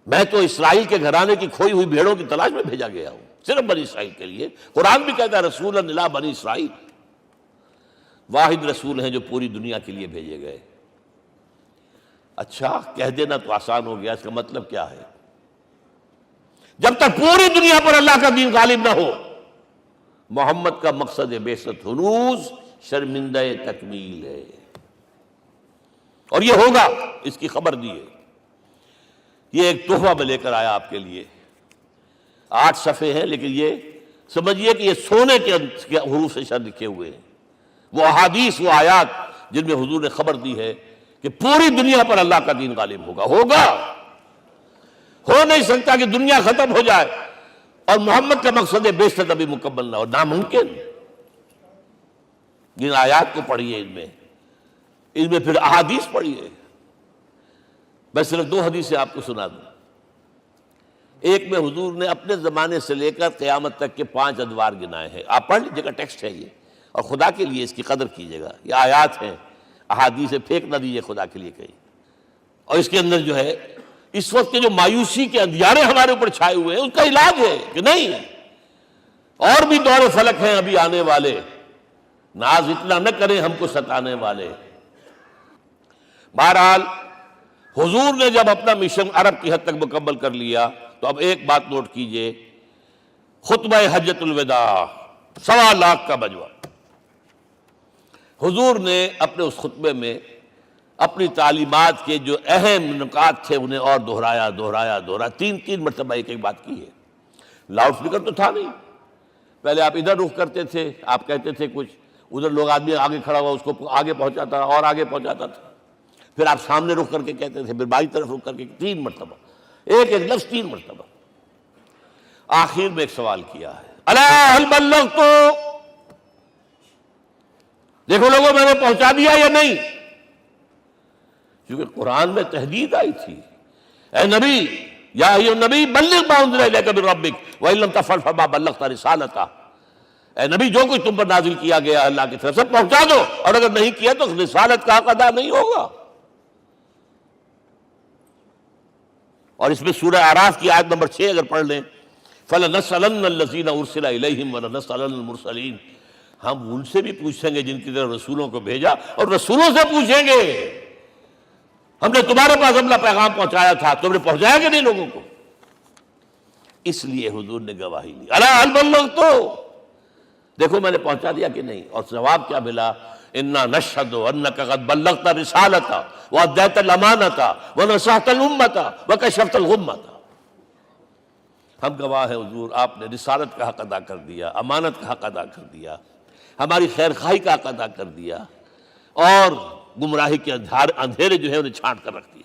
میں تو اسرائیل کے گھرانے کی کھوئی ہوئی بھیڑوں کی تلاش میں بھیجا گیا ہوں، صرف بنی اسرائیل کے لیے۔ قرآن بھی کہتا ہے رسول الی بنی اسرائیل، واحد رسول ہیں جو پوری دنیا کے لیے بھیجے گئے۔ اچھا کہہ دینا تو آسان ہو گیا، اس کا مطلب کیا ہے؟ جب تک پوری دنیا پر اللہ کا دین غالب نہ ہو، محمد کا مقصد بعثت ہنوز شرمندہ تکمیل ہے، اور یہ ہوگا، اس کی خبر دی ہے۔ یہ ایک تحفہ میں لے کر آیا آپ کے لیے، 8 صفحے ہیں، لیکن یہ سمجھیے کہ یہ سونے کے حروف سے شر لکھے ہوئے ہیں، وہ احادیث، وہ آیات جن میں حضور نے خبر دی ہے کہ پوری دنیا پر اللہ کا دین غالب ہوگا۔ ہو نہیں سکتا کہ دنیا ختم ہو جائے اور محمد کا مقصد بعثت ابھی مکمل نہ ہو، ناممکن۔ جن آیات کو پڑھیے، ان میں پھر احادیث پڑھیے۔ میں صرف 2 حدیثیں آپ کو سنا دوں۔ ایک میں حضور نے اپنے زمانے سے لے کر قیامت تک کے 5 ادوار گنائے ہیں، آپ پڑھ لیجیے گا، ٹیکسٹ ہے یہ، اور خدا کے لیے اس کی قدر کیجیے گا، یہ آیات ہیں، احادیث پھینک نہ دیجیے خدا کے لیے کہیں۔ اور اس کے اندر جو ہے اس وقت کے جو مایوسی کے اندھیارے ہمارے اوپر چھائے ہوئے ہیں، اس کا علاج ہے کہ نہیں، اور بھی دور فلک ہیں ابھی آنے والے، ناز اتنا نہ کریں ہم کو ستانے والے۔ بہرحال حضور نے جب اپنا مشن عرب کی حد تک مکمل کر لیا تو اب ایک بات نوٹ کیجئے، خطبہ حجۃ الوداع 1.25 لاکھ کا بجوا، حضور نے اپنے اس خطبے میں اپنی تعلیمات کے جو اہم نکات تھے انہیں اور دہرایا 3 مرتبہ ایک بات کی ہے۔ لاؤڈ سپیکر تو تھا نہیں، پہلے آپ ادھر رخ کرتے تھے، آپ کہتے تھے کچھ، ادھر لوگ آدمی آگے کھڑا ہوا اس کو آگے پہنچاتا اور آگے پہنچاتا تھا، پھر آپ سامنے رخ کر کے کہتے تھے، پھر بائیں طرف رخ کر کے 3 مرتبہ، ایک لفظ 3 مرتبہ۔ آخر میں ایک سوال کیا ہے، الا هل بلغت، دیکھو لوگوں میں نے پہنچا دیا یا نہیں؟ کیونکہ قرآن میں تحدید آئی تھی، اے نبی، یا ایھا النبی بلغ ما انزل الیک من ربک وان لم تفعل فما بلغت رسالتہ، اے نبی جو کچھ تم پر نازل کیا گیا اللہ کی طرف سے پہنچا دو، اور اگر نہیں کیا تو رسالت کا حق ادا نہیں ہوگا۔ اور اس میں سورہ اعراف کی آیت نمبر 6 اگر پڑھ لیں، فَلَنَسْأَلَنَّ الَّذِينَ أُرْسِلَ إِلَيْهِمْ وَلَنَسْأَلَنَّ الْمُرْسَلِينَ، ہم ان سے بھی پوچھیں گے جن کی طرف رسولوں کو بھیجا، اور رسولوں سے پوچھیں گے ہم نے تمہارے پاس اپنا پیغام پہنچایا تھا، تم نے پہنچایا کہ نہیں لوگوں کو؟ اس لیے حضور نے گواہی لی، الا هل بلغت، دیکھو میں نے پہنچا دیا کہ نہیں؟ اور جواب کیا ملا؟ انا نشہد انک قد بلغت رسالۃ وادیت الامانۃ ونصحت الامۃ وکشفت الغمۃ، ہم گواہ ہیں حضور آپ نے رسالت کا حق ادا کر دیا، امانت کا حق ادا کر دیا، ہماری خیر خواہی کا حق ادا کر دیا، اور گمراہی کے اندھیرے جو ہے انہیں چھانٹ کر رکھ دیا۔